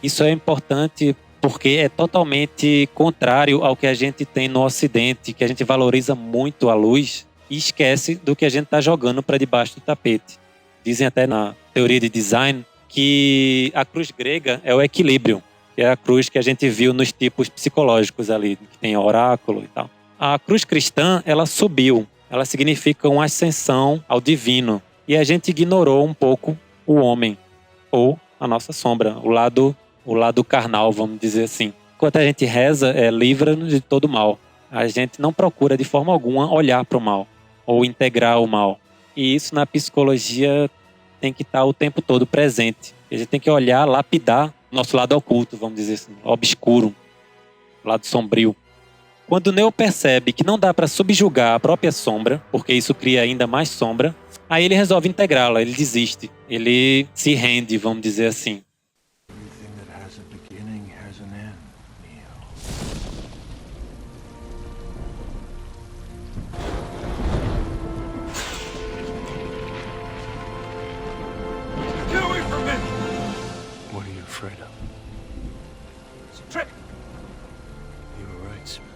Isso é importante porque é totalmente contrário ao que a gente tem no Ocidente, que a gente valoriza muito a luz e esquece do que a gente está jogando para debaixo do tapete. Dizem até na teoria de design que a cruz grega é o equilíbrio, que é a cruz que a gente viu nos tipos psicológicos ali, que tem oráculo e tal. A cruz cristã, ela subiu. Ela significa uma ascensão ao divino. E a gente ignorou um pouco o homem, ou a nossa sombra, o lado carnal, vamos dizer assim. Enquanto a gente reza, livra-nos de todo mal. A gente não procura de forma alguma olhar para o mal, ou integrar o mal. E isso na psicologia tem que estar o tempo todo presente. A gente tem que olhar, lapidar nosso lado oculto, vamos dizer assim, obscuro, lado sombrio. Quando o Neo percebe que não dá para subjugar a própria sombra, porque isso cria ainda mais sombra, aí ele resolve integrá-la, ele desiste. Ele se rende, vamos dizer assim. Get away from me! What are you afraid of? It's a trick! You were right, Smith.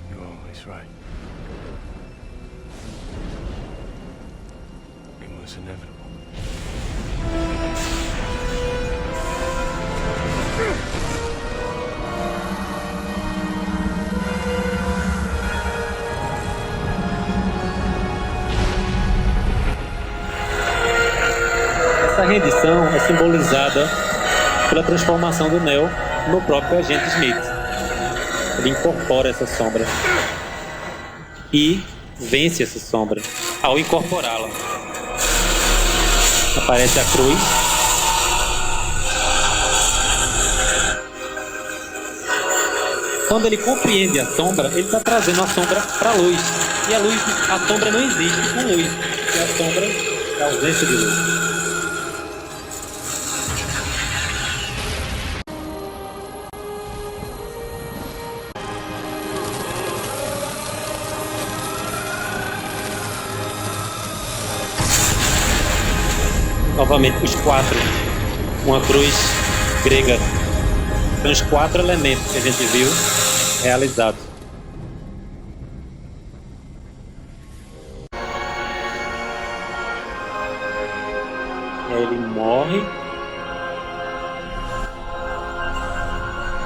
You're always right. It was inevitable. Essa rendição é simbolizada pela transformação do Neo no próprio agente Smith. Ele incorpora essa sombra e vence essa sombra ao incorporá-la. Aparece a cruz. Quando ele compreende a sombra, ele está trazendo a sombra para a luz. E a sombra não existe com luz. E a sombra é a ausência de luz. Novamente, os 4. Uma cruz grega. São os 4 elementos que a gente viu realizados. E aí ele morre.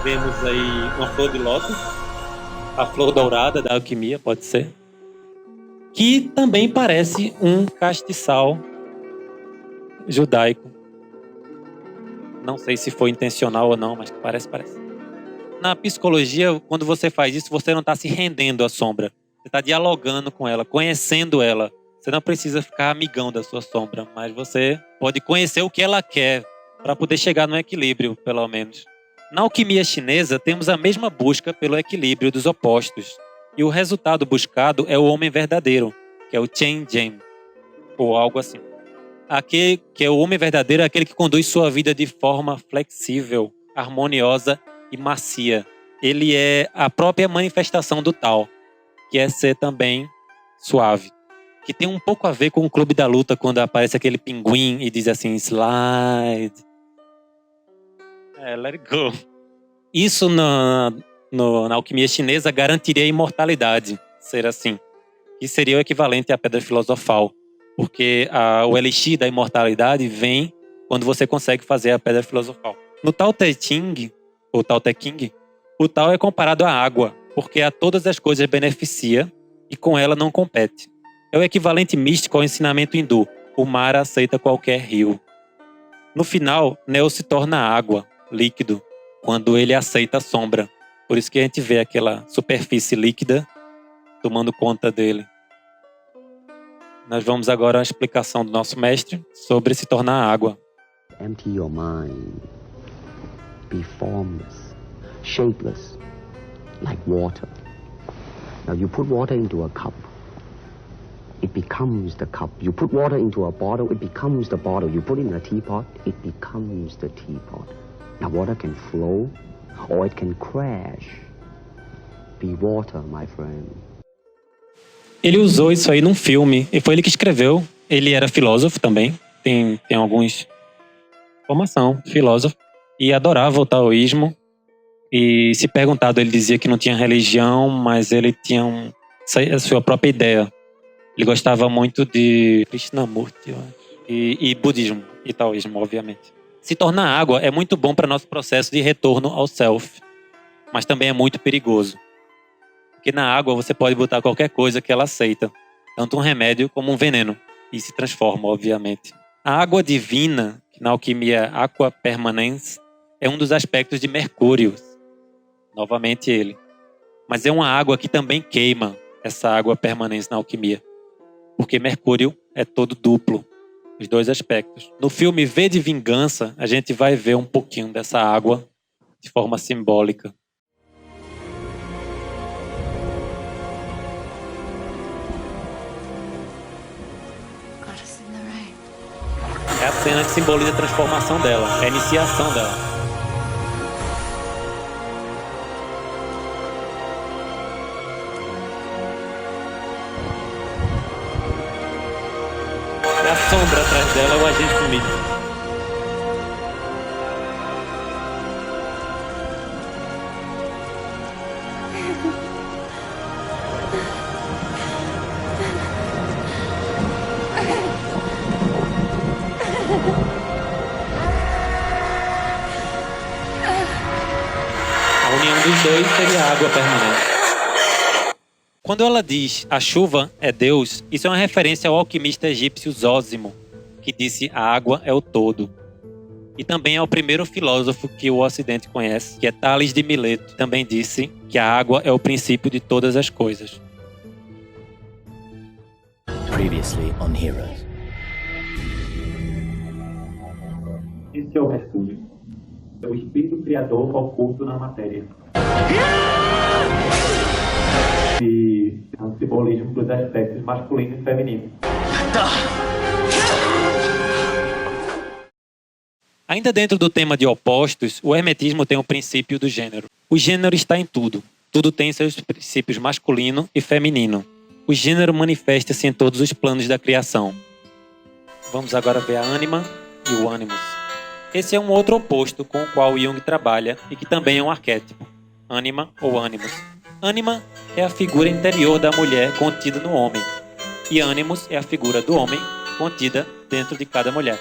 Vemos aí uma flor de lótus. A flor dourada da alquimia, pode ser. Que também parece um castiçal judaico. Não sei se foi intencional ou não, mas parece. Na psicologia, quando você faz isso, você não está se rendendo à sombra. Você está dialogando com ela, conhecendo ela. Você não precisa ficar amigão da sua sombra, mas você pode conhecer o que ela quer para poder chegar no equilíbrio, pelo menos. Na alquimia chinesa, temos a mesma busca pelo equilíbrio dos opostos. E o resultado buscado é o homem verdadeiro, que é o Chen Zhen, ou algo assim. Aquele que é o homem verdadeiro é aquele que conduz sua vida de forma flexível, harmoniosa e macia. Ele é a própria manifestação do tal, que é ser também suave. Que tem um pouco a ver com o Clube da Luta, quando aparece aquele pinguim e diz assim, slide. Let it go. Isso na alquimia chinesa garantiria a imortalidade, ser assim. Que seria o equivalente à pedra filosofal. Porque o elixir da imortalidade vem quando você consegue fazer a pedra filosofal. No Tao Te Ching, ou Tao Te Ching, o Tao é comparado à água, porque a todas as coisas beneficia e com ela não compete. É o equivalente místico ao ensinamento hindu. O mar aceita qualquer rio. No final, Neo se torna água, líquido, quando ele aceita a sombra. Por isso que a gente vê aquela superfície líquida tomando conta dele. Nós vamos agora à explicação do nosso mestre sobre se tornar água. Empty your mind. Be formless, shapeless, like water. Now you put water into a cup. It becomes the cup. You put water into a bottle, it becomes the bottle. You put it in a teapot, it becomes the teapot. Now water can flow or it can crash. Be water, my friend. Ele usou isso aí num filme, e foi ele que escreveu. Ele era filósofo também, tem alguns... formação, filósofo, e adorava o taoísmo. E se perguntado, ele dizia que não tinha religião, mas ele tinha a sua própria ideia. Ele gostava muito de Krishnamurti, eu acho, e budismo, e taoísmo, obviamente. Se tornar água é muito bom para nosso processo de retorno ao self, mas também é muito perigoso. Porque na água você pode botar qualquer coisa que ela aceita, tanto um remédio como um veneno, e se transforma, obviamente. A água divina, que na alquimia aqua permanens, é um dos aspectos de Mercúrio. Novamente ele. Mas é uma água que também queima, essa água permanente na alquimia. Porque Mercúrio é todo duplo, os dois aspectos. No filme V de Vingança, a gente vai ver um pouquinho dessa água de forma simbólica. É a cena que simboliza a transformação dela, a iniciação dela. E a sombra atrás dela é o agente Smith. Dos dois seria água permanente. Quando ela diz a chuva é Deus, isso é uma referência ao alquimista egípcio Zósimo, que disse a água é o todo. E também ao primeiro filósofo que o Ocidente conhece, que é Tales de Mileto, que também disse que a água é o princípio de todas as coisas. Previously on Heroes. Esse é o refúgio. É o espírito criador oculto na matéria. E é um simbolismo dos aspectos masculino e feminino. Ainda dentro do tema de opostos, o hermetismo tem o princípio do gênero. O gênero está em tudo. Tudo tem seus princípios masculino e feminino. O gênero manifesta-se em todos os planos da criação. Vamos agora ver a ânima e o ânimos. Esse é um outro oposto com o qual Jung trabalha e que também é um arquétipo. Ânima ou ânimos. Ânima é a figura interior da mulher contida no homem. E ânimos é a figura do homem contida dentro de cada mulher.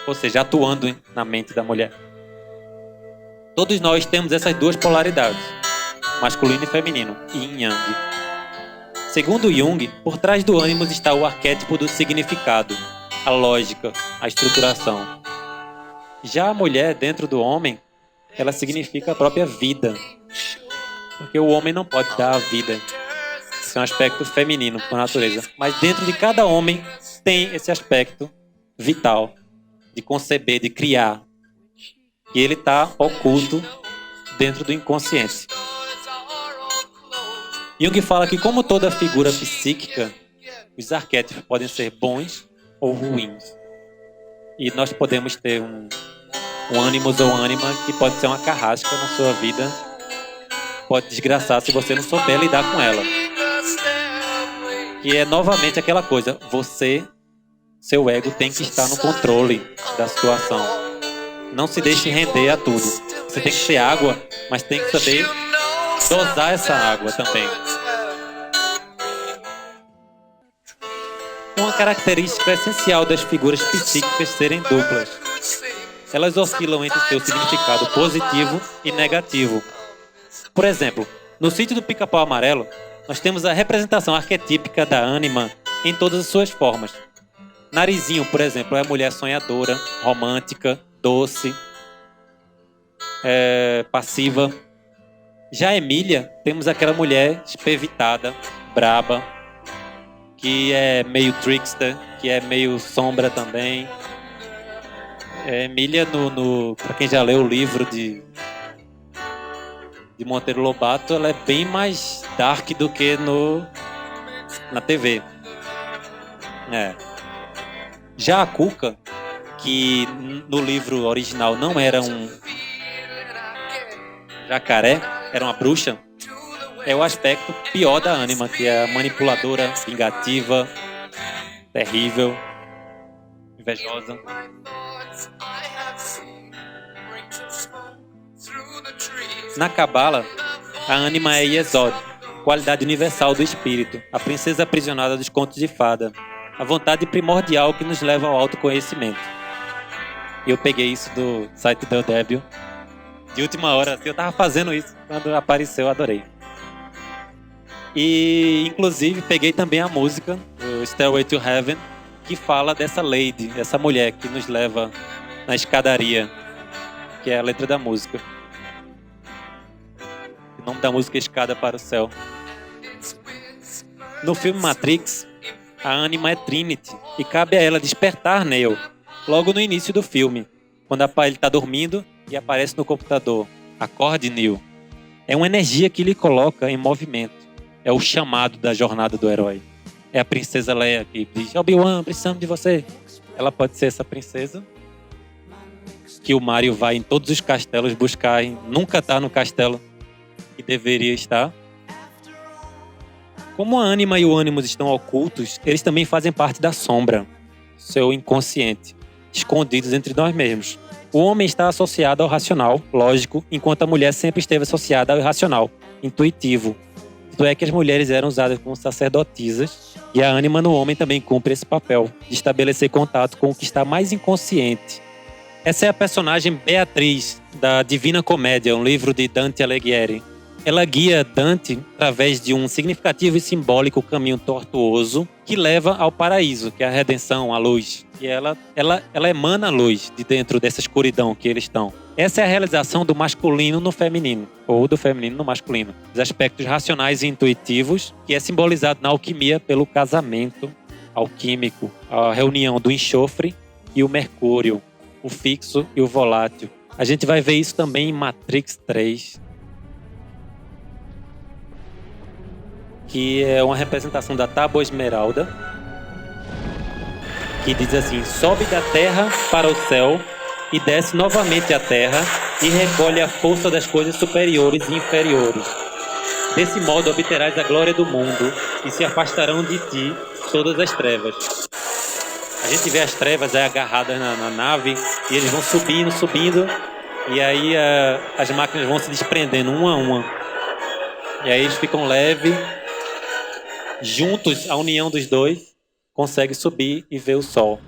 Ou seja, atuando na mente da mulher. Todos nós temos essas duas polaridades, masculino e feminino, yin e yang. Segundo Jung, por trás do ânimos está o arquétipo do significado, a lógica, a estruturação. Já a mulher dentro do homem, ela significa a própria vida. Porque o homem não pode dar a vida. Esse é um aspecto feminino por natureza. Mas dentro de cada homem tem esse aspecto vital, de conceber, de criar. E ele está oculto dentro do inconsciente. Jung fala que, como toda figura psíquica, os arquétipos podem ser bons ou ruins. E nós podemos ter um ânimos ou ânima que pode ser uma carrasca na sua vida. Pode desgraçar se você não souber lidar com ela. E é novamente aquela coisa, seu ego tem que estar no controle da situação. Não se deixe render a tudo. Você tem que ser água, mas tem que saber dosar essa água também. Uma característica essencial das figuras psíquicas serem duplas. Elas oscilam entre seu significado positivo e negativo. Por exemplo, no Sítio do Pica-Pau Amarelo, nós temos a representação arquetípica da ânima em todas as suas formas. Narizinho, por exemplo, é a mulher sonhadora, romântica, doce, passiva. Já Emília, temos aquela mulher espevitada, braba, que é meio trickster, que é meio sombra também. Emília, para quem já leu o livro de Monteiro Lobato, ela é bem mais dark do que na TV. Já a Cuca, que no livro original não era um jacaré, era uma bruxa, é o aspecto pior da ânima, que é a manipuladora, vingativa, terrível, invejosa. Na Cabala, a ânima é Yesod, qualidade universal do espírito, a princesa aprisionada dos contos de fada, a vontade primordial que nos leva ao autoconhecimento. Eu peguei isso do site do Débil. De última hora, eu tava fazendo isso quando apareceu, eu adorei. E, inclusive, peguei também a música, o Stairway to Heaven, que fala dessa lady, essa mulher que nos leva na escadaria, que é a letra da música. O nome da música é Escada para o Céu. No filme Matrix, a ânima é Trinity e cabe a ela despertar Neo logo no início do filme, quando ele está dormindo e aparece no computador: acorde, Neo. É uma energia que lhe coloca em movimento. É o chamado da jornada do herói. É a princesa Leia que diz: Obi-Wan, precisamos de você. Ela pode ser essa princesa que o Mario vai em todos os castelos buscar e nunca está no castelo que deveria estar. Como a ânima e o ânimos estão ocultos, eles também fazem parte da sombra, seu inconsciente, escondidos entre nós mesmos. O homem está associado ao racional, lógico, enquanto a mulher sempre esteve associada ao irracional, intuitivo. Tanto é que as mulheres eram usadas como sacerdotisas, e a ânima no homem também cumpre esse papel, de estabelecer contato com o que está mais inconsciente. Essa é a personagem Beatriz, da Divina Comédia, um livro de Dante Alighieri. Ela guia Dante através de um significativo e simbólico caminho tortuoso que leva ao paraíso, que é a redenção, a luz. E ela emana a luz de dentro dessa escuridão que eles estão. Essa é a realização do masculino no feminino, ou do feminino no masculino. Os aspectos racionais e intuitivos, que é simbolizado na alquimia pelo casamento alquímico, a reunião do enxofre e o mercúrio, o fixo e o volátil. A gente vai ver isso também em Matrix 3, que é uma representação da Tábua Esmeralda, que diz assim: sobe da terra para o céu e desce novamente à terra e recolhe a força das coisas superiores e inferiores. Desse modo obterás a glória do mundo e se afastarão de ti todas as trevas. A gente vê as trevas aí agarradas na nave e eles vão subindo, e aí as máquinas vão se desprendendo uma a uma. E aí eles ficam leves. Juntos, a união dos dois consegue subir e ver o sol.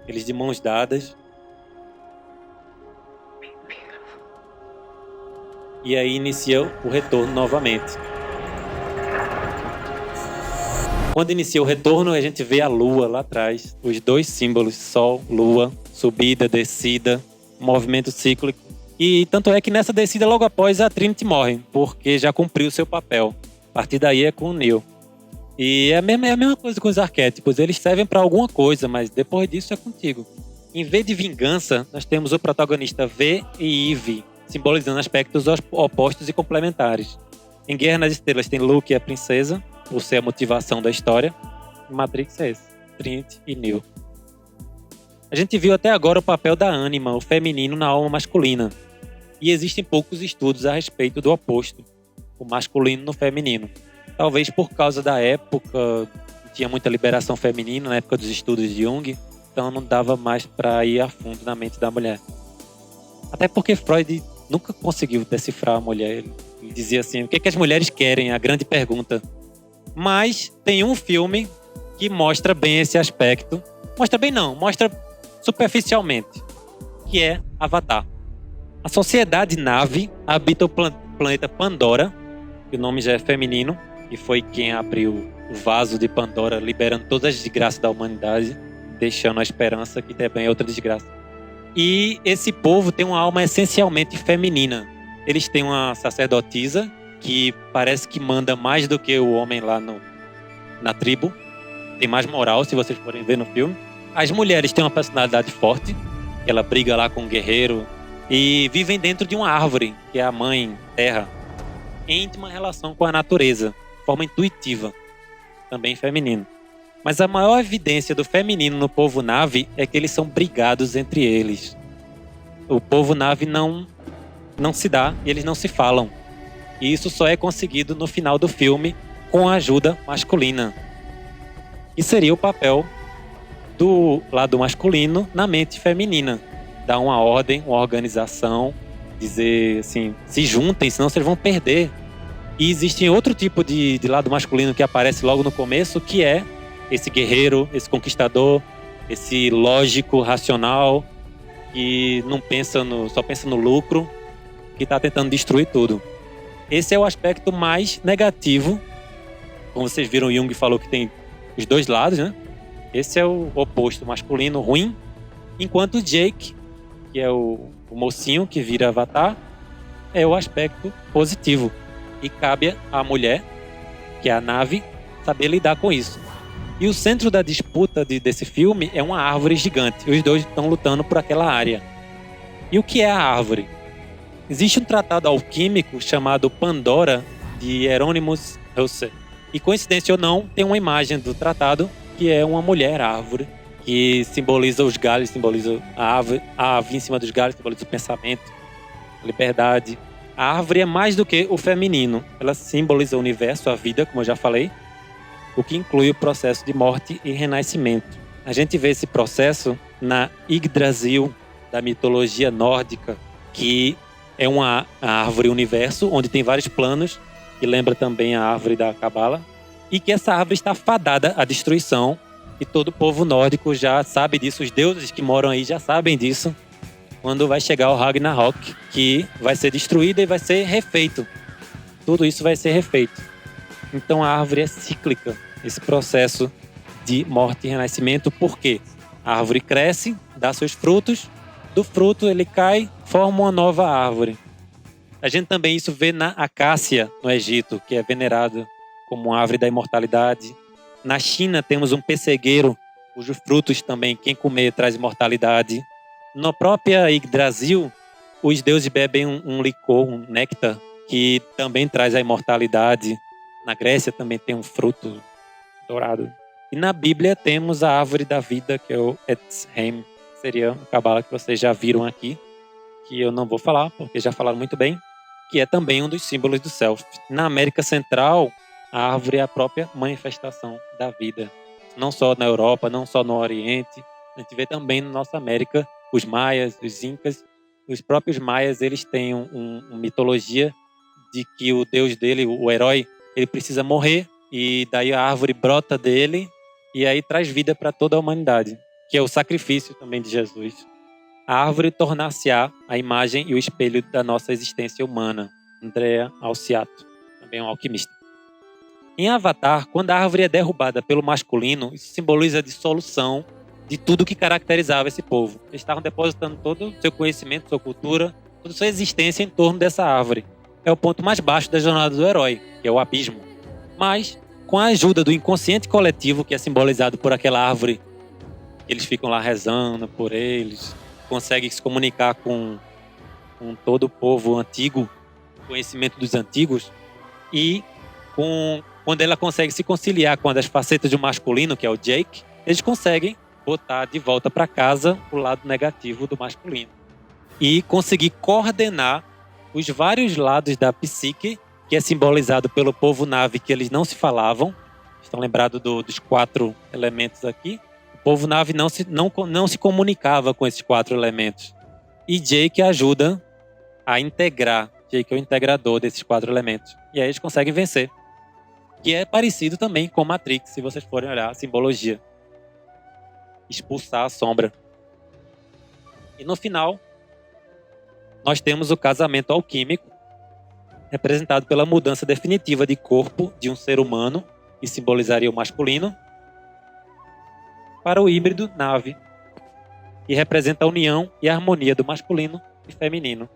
Eles de mãos dadas. E aí inicia o retorno novamente. Quando inicia o retorno, a gente vê a lua lá atrás. Os dois símbolos, sol, lua, subida, descida, movimento cíclico. E tanto é que nessa descida, logo após, a Trinity morre, porque já cumpriu o seu papel. A partir daí é com o Neo. E é a mesma coisa com os arquétipos. Eles servem para alguma coisa, mas depois disso é contigo. Em V de vingança, nós temos o protagonista V e Eve, simbolizando aspectos opostos e complementares. Em Guerra nas Estrelas tem Luke e a princesa, por ser a motivação da história. Em Matrix é esse, Trinity e Neo. A gente viu até agora o papel da ânima, o feminino na alma masculina. E existem poucos estudos a respeito do oposto, o masculino no feminino. Talvez por causa da época, não tinha muita liberação feminina, na época dos estudos de Jung, então não dava mais para ir a fundo na mente da mulher. Até porque Freud nunca conseguiu decifrar a mulher. Ele dizia assim: o que as mulheres querem? A grande pergunta. Mas tem um filme que mostra bem esse aspecto. Mostra bem não, mostra superficialmente, que é Avatar. A sociedade Na'vi habita o planeta Pandora, que o nome já é feminino, e foi quem abriu o vaso de Pandora, liberando todas as desgraças da humanidade, deixando a esperança que também é outra desgraça. E esse povo tem uma alma essencialmente feminina. Eles têm uma sacerdotisa que parece que manda mais do que o homem lá na tribo. Tem mais moral, se vocês forem ver no filme. As mulheres têm uma personalidade forte. Ela briga lá com o guerreiro. E vivem dentro de uma árvore, que é a mãe terra. Em íntima relação com a natureza. De forma intuitiva. Também feminino. Mas a maior evidência do feminino no povo Na'vi é que eles são brigados entre eles. O povo Na'vi não se dá e eles não se falam. E isso só é conseguido no final do filme com a ajuda masculina. E seria o papel do lado masculino na mente feminina. Dar uma ordem, uma organização, dizer assim, se juntem, senão vocês vão perder. E existe outro tipo de lado masculino que aparece logo no começo, que é esse guerreiro, esse conquistador, esse lógico, racional, que não pensa só pensa no lucro, que está tentando destruir tudo. Esse é o aspecto mais negativo. Como vocês viram, Jung falou que tem os dois lados, né? Esse é o oposto, masculino, ruim. Enquanto Jake, que é o mocinho que vira Avatar, é o aspecto positivo. E cabe à mulher, que é a Na'vi, saber lidar com isso. E o centro da disputa desse filme é uma árvore gigante. Os dois estão lutando por aquela área. E o que é a árvore? Existe um tratado alquímico chamado Pandora, de Hieronymus Husserl. E coincidência ou não, tem uma imagem do tratado que é uma mulher árvore, que simboliza os galhos, simboliza a ave em cima dos galhos, simboliza o pensamento, a liberdade. A árvore é mais do que o feminino. Ela simboliza o universo, a vida, como eu já falei, o que inclui o processo de morte e renascimento. A gente vê esse processo na Yggdrasil, da mitologia nórdica, que é uma árvore universo, onde tem vários planos, que lembra também a árvore da Cabala, e que essa árvore está fadada à destruição, e todo o povo nórdico já sabe disso, os deuses que moram aí já sabem disso, quando vai chegar o Ragnarok, que vai ser destruída e vai ser refeito. Tudo isso vai ser refeito. Então a árvore é cíclica, esse processo de morte e renascimento, porque a árvore cresce, dá seus frutos, do fruto ele cai, forma uma nova árvore. A gente também isso vê na acácia, no Egito, que é venerado como árvore da imortalidade. Na China temos um pessegueiro, cujos frutos também, quem comer, traz imortalidade. Na própria Yggdrasil, os deuses bebem um licor, um néctar, que também traz a imortalidade. Na Grécia também tem um fruto dourado. E na Bíblia temos a árvore da vida, que é o Etz Haim. Seria a cabala que vocês já viram aqui, que eu não vou falar, porque já falaram muito bem, que é também um dos símbolos do Self. Na América Central, a árvore é a própria manifestação da vida. Não só na Europa, não só no Oriente, a gente vê também na nossa América, os maias, os incas, os próprios maias, eles têm uma mitologia de que o deus dele, o herói, ele precisa morrer e daí a árvore brota dele e aí traz vida para toda a humanidade, que é o sacrifício também de Jesus. A árvore tornar-se-á a imagem e o espelho da nossa existência humana. Andrea Alciato, também um alquimista. Em Avatar, quando a árvore é derrubada pelo masculino, isso simboliza a dissolução de tudo que caracterizava esse povo. Eles estavam depositando todo o seu conhecimento, sua cultura, toda a sua existência em torno dessa árvore. É o ponto mais baixo da jornada do herói, que é o abismo. Mas, com a ajuda do inconsciente coletivo, que é simbolizado por aquela árvore, eles ficam lá rezando por eles, conseguem se comunicar com todo o povo antigo, conhecimento dos antigos, e quando ela consegue se conciliar com uma das facetas do masculino, que é o Jake, eles conseguem botar de volta para casa o lado negativo do masculino. E conseguir coordenar os vários lados da psique, que é simbolizado pelo povo Na'vi, que eles não se falavam. Estão lembrados dos 4 elementos aqui? O povo Na'vi não se comunicava com esses 4 elementos. E Jake ajuda a integrar. Jake é o integrador desses 4 elementos. E aí eles conseguem vencer. que é parecido também com Matrix, se vocês forem olhar a simbologia. Expulsar a sombra. E no final, nós temos o casamento alquímico, representado pela mudança definitiva de corpo de um ser humano, que simbolizaria o masculino, para o híbrido nave, que representa a união e a harmonia do masculino e feminino.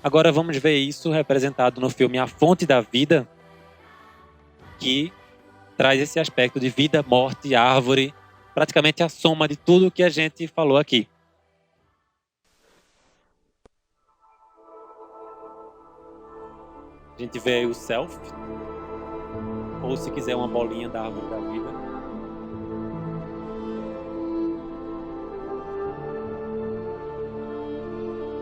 Agora vamos ver isso representado no filme A Fonte da Vida, que traz esse aspecto de vida, morte, árvore, praticamente a soma de tudo que a gente falou aqui. A gente vê aí o self, ou se quiser uma bolinha da árvore da vida.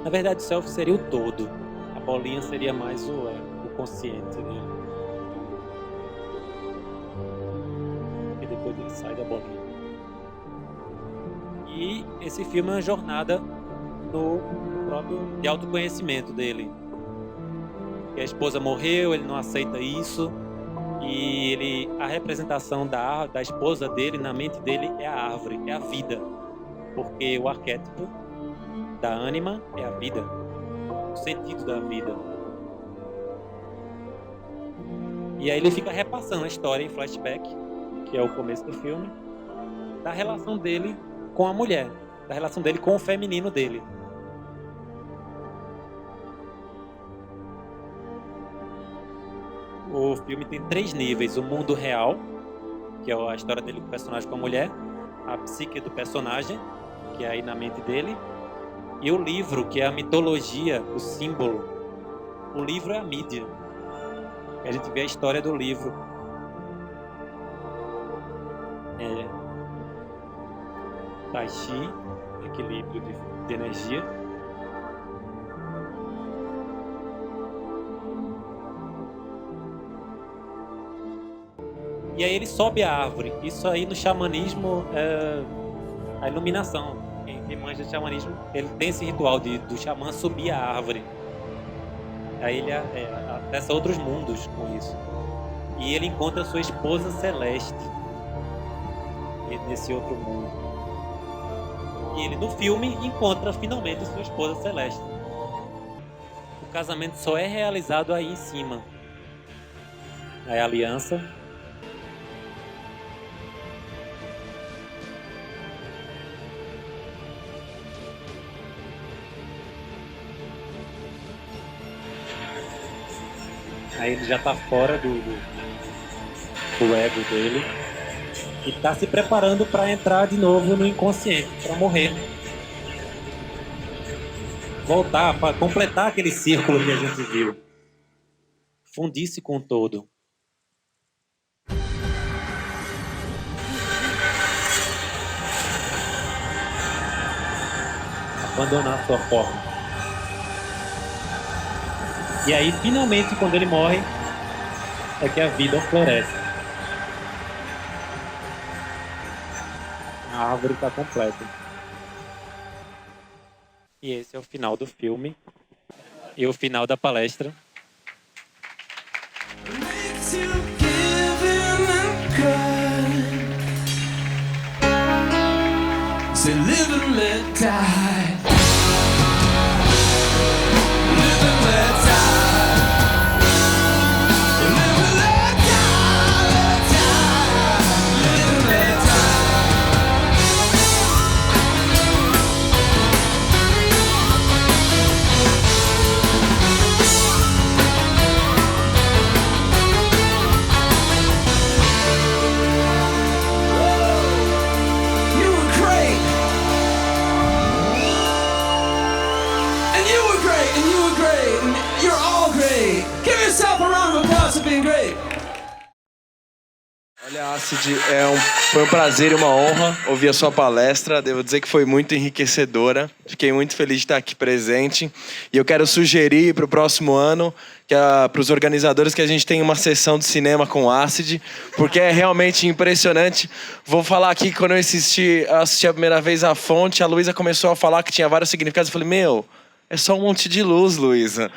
Na verdade, o self seria o todo. A bolinha seria mais o consciente dele. E depois ele sai da bolinha. E esse filme é uma jornada no próprio de autoconhecimento dele. Que a esposa morreu, ele não aceita isso. E a representação da esposa dele na mente dele é a árvore, é a vida. Porque o arquétipo da ânima é a vida, o sentido da vida. E aí ele fica repassando a história em flashback, que é o começo do filme, da relação dele com a mulher, da relação dele com o feminino dele. O filme tem 3 níveis: o mundo real, que é a história dele com o personagem com a mulher, a psique do personagem, que é aí na mente dele, e o livro, que é a mitologia, o símbolo. O livro é a mídia. A gente vê a história do livro. Tai Chi, equilíbrio de energia. E aí ele sobe a árvore. Isso aí no xamanismo é a iluminação. Quem manja de xamanismo, ele tem esse ritual do xamã subir a árvore. Aí ele acessa outros mundos com isso. E ele encontra sua esposa celeste nesse outro mundo. E ele no filme encontra finalmente sua esposa celeste. O casamento só é realizado aí em cima. Aí a aliança. Aí ele já tá fora do ego dele e tá se preparando para entrar de novo no inconsciente, para morrer. Voltar, para completar aquele círculo que a gente viu. Fundir-se com o todo. Abandonar sua forma. E aí, finalmente, quando ele morre, é que a vida floresce. A árvore está completa. E esse é o final do filme. E o final da palestra. Say live and let die. Olha, Acid, foi um prazer e uma honra ouvir a sua palestra. Devo dizer que foi muito enriquecedora. Fiquei muito feliz de estar aqui presente. E eu quero sugerir para o próximo ano, para os organizadores, que a gente tenha uma sessão de cinema com Acid, porque é realmente impressionante. Vou falar aqui que quando eu assisti a primeira vez A Fonte, a Luísa começou a falar que tinha vários significados. Eu falei, é só um monte de luz, Luísa.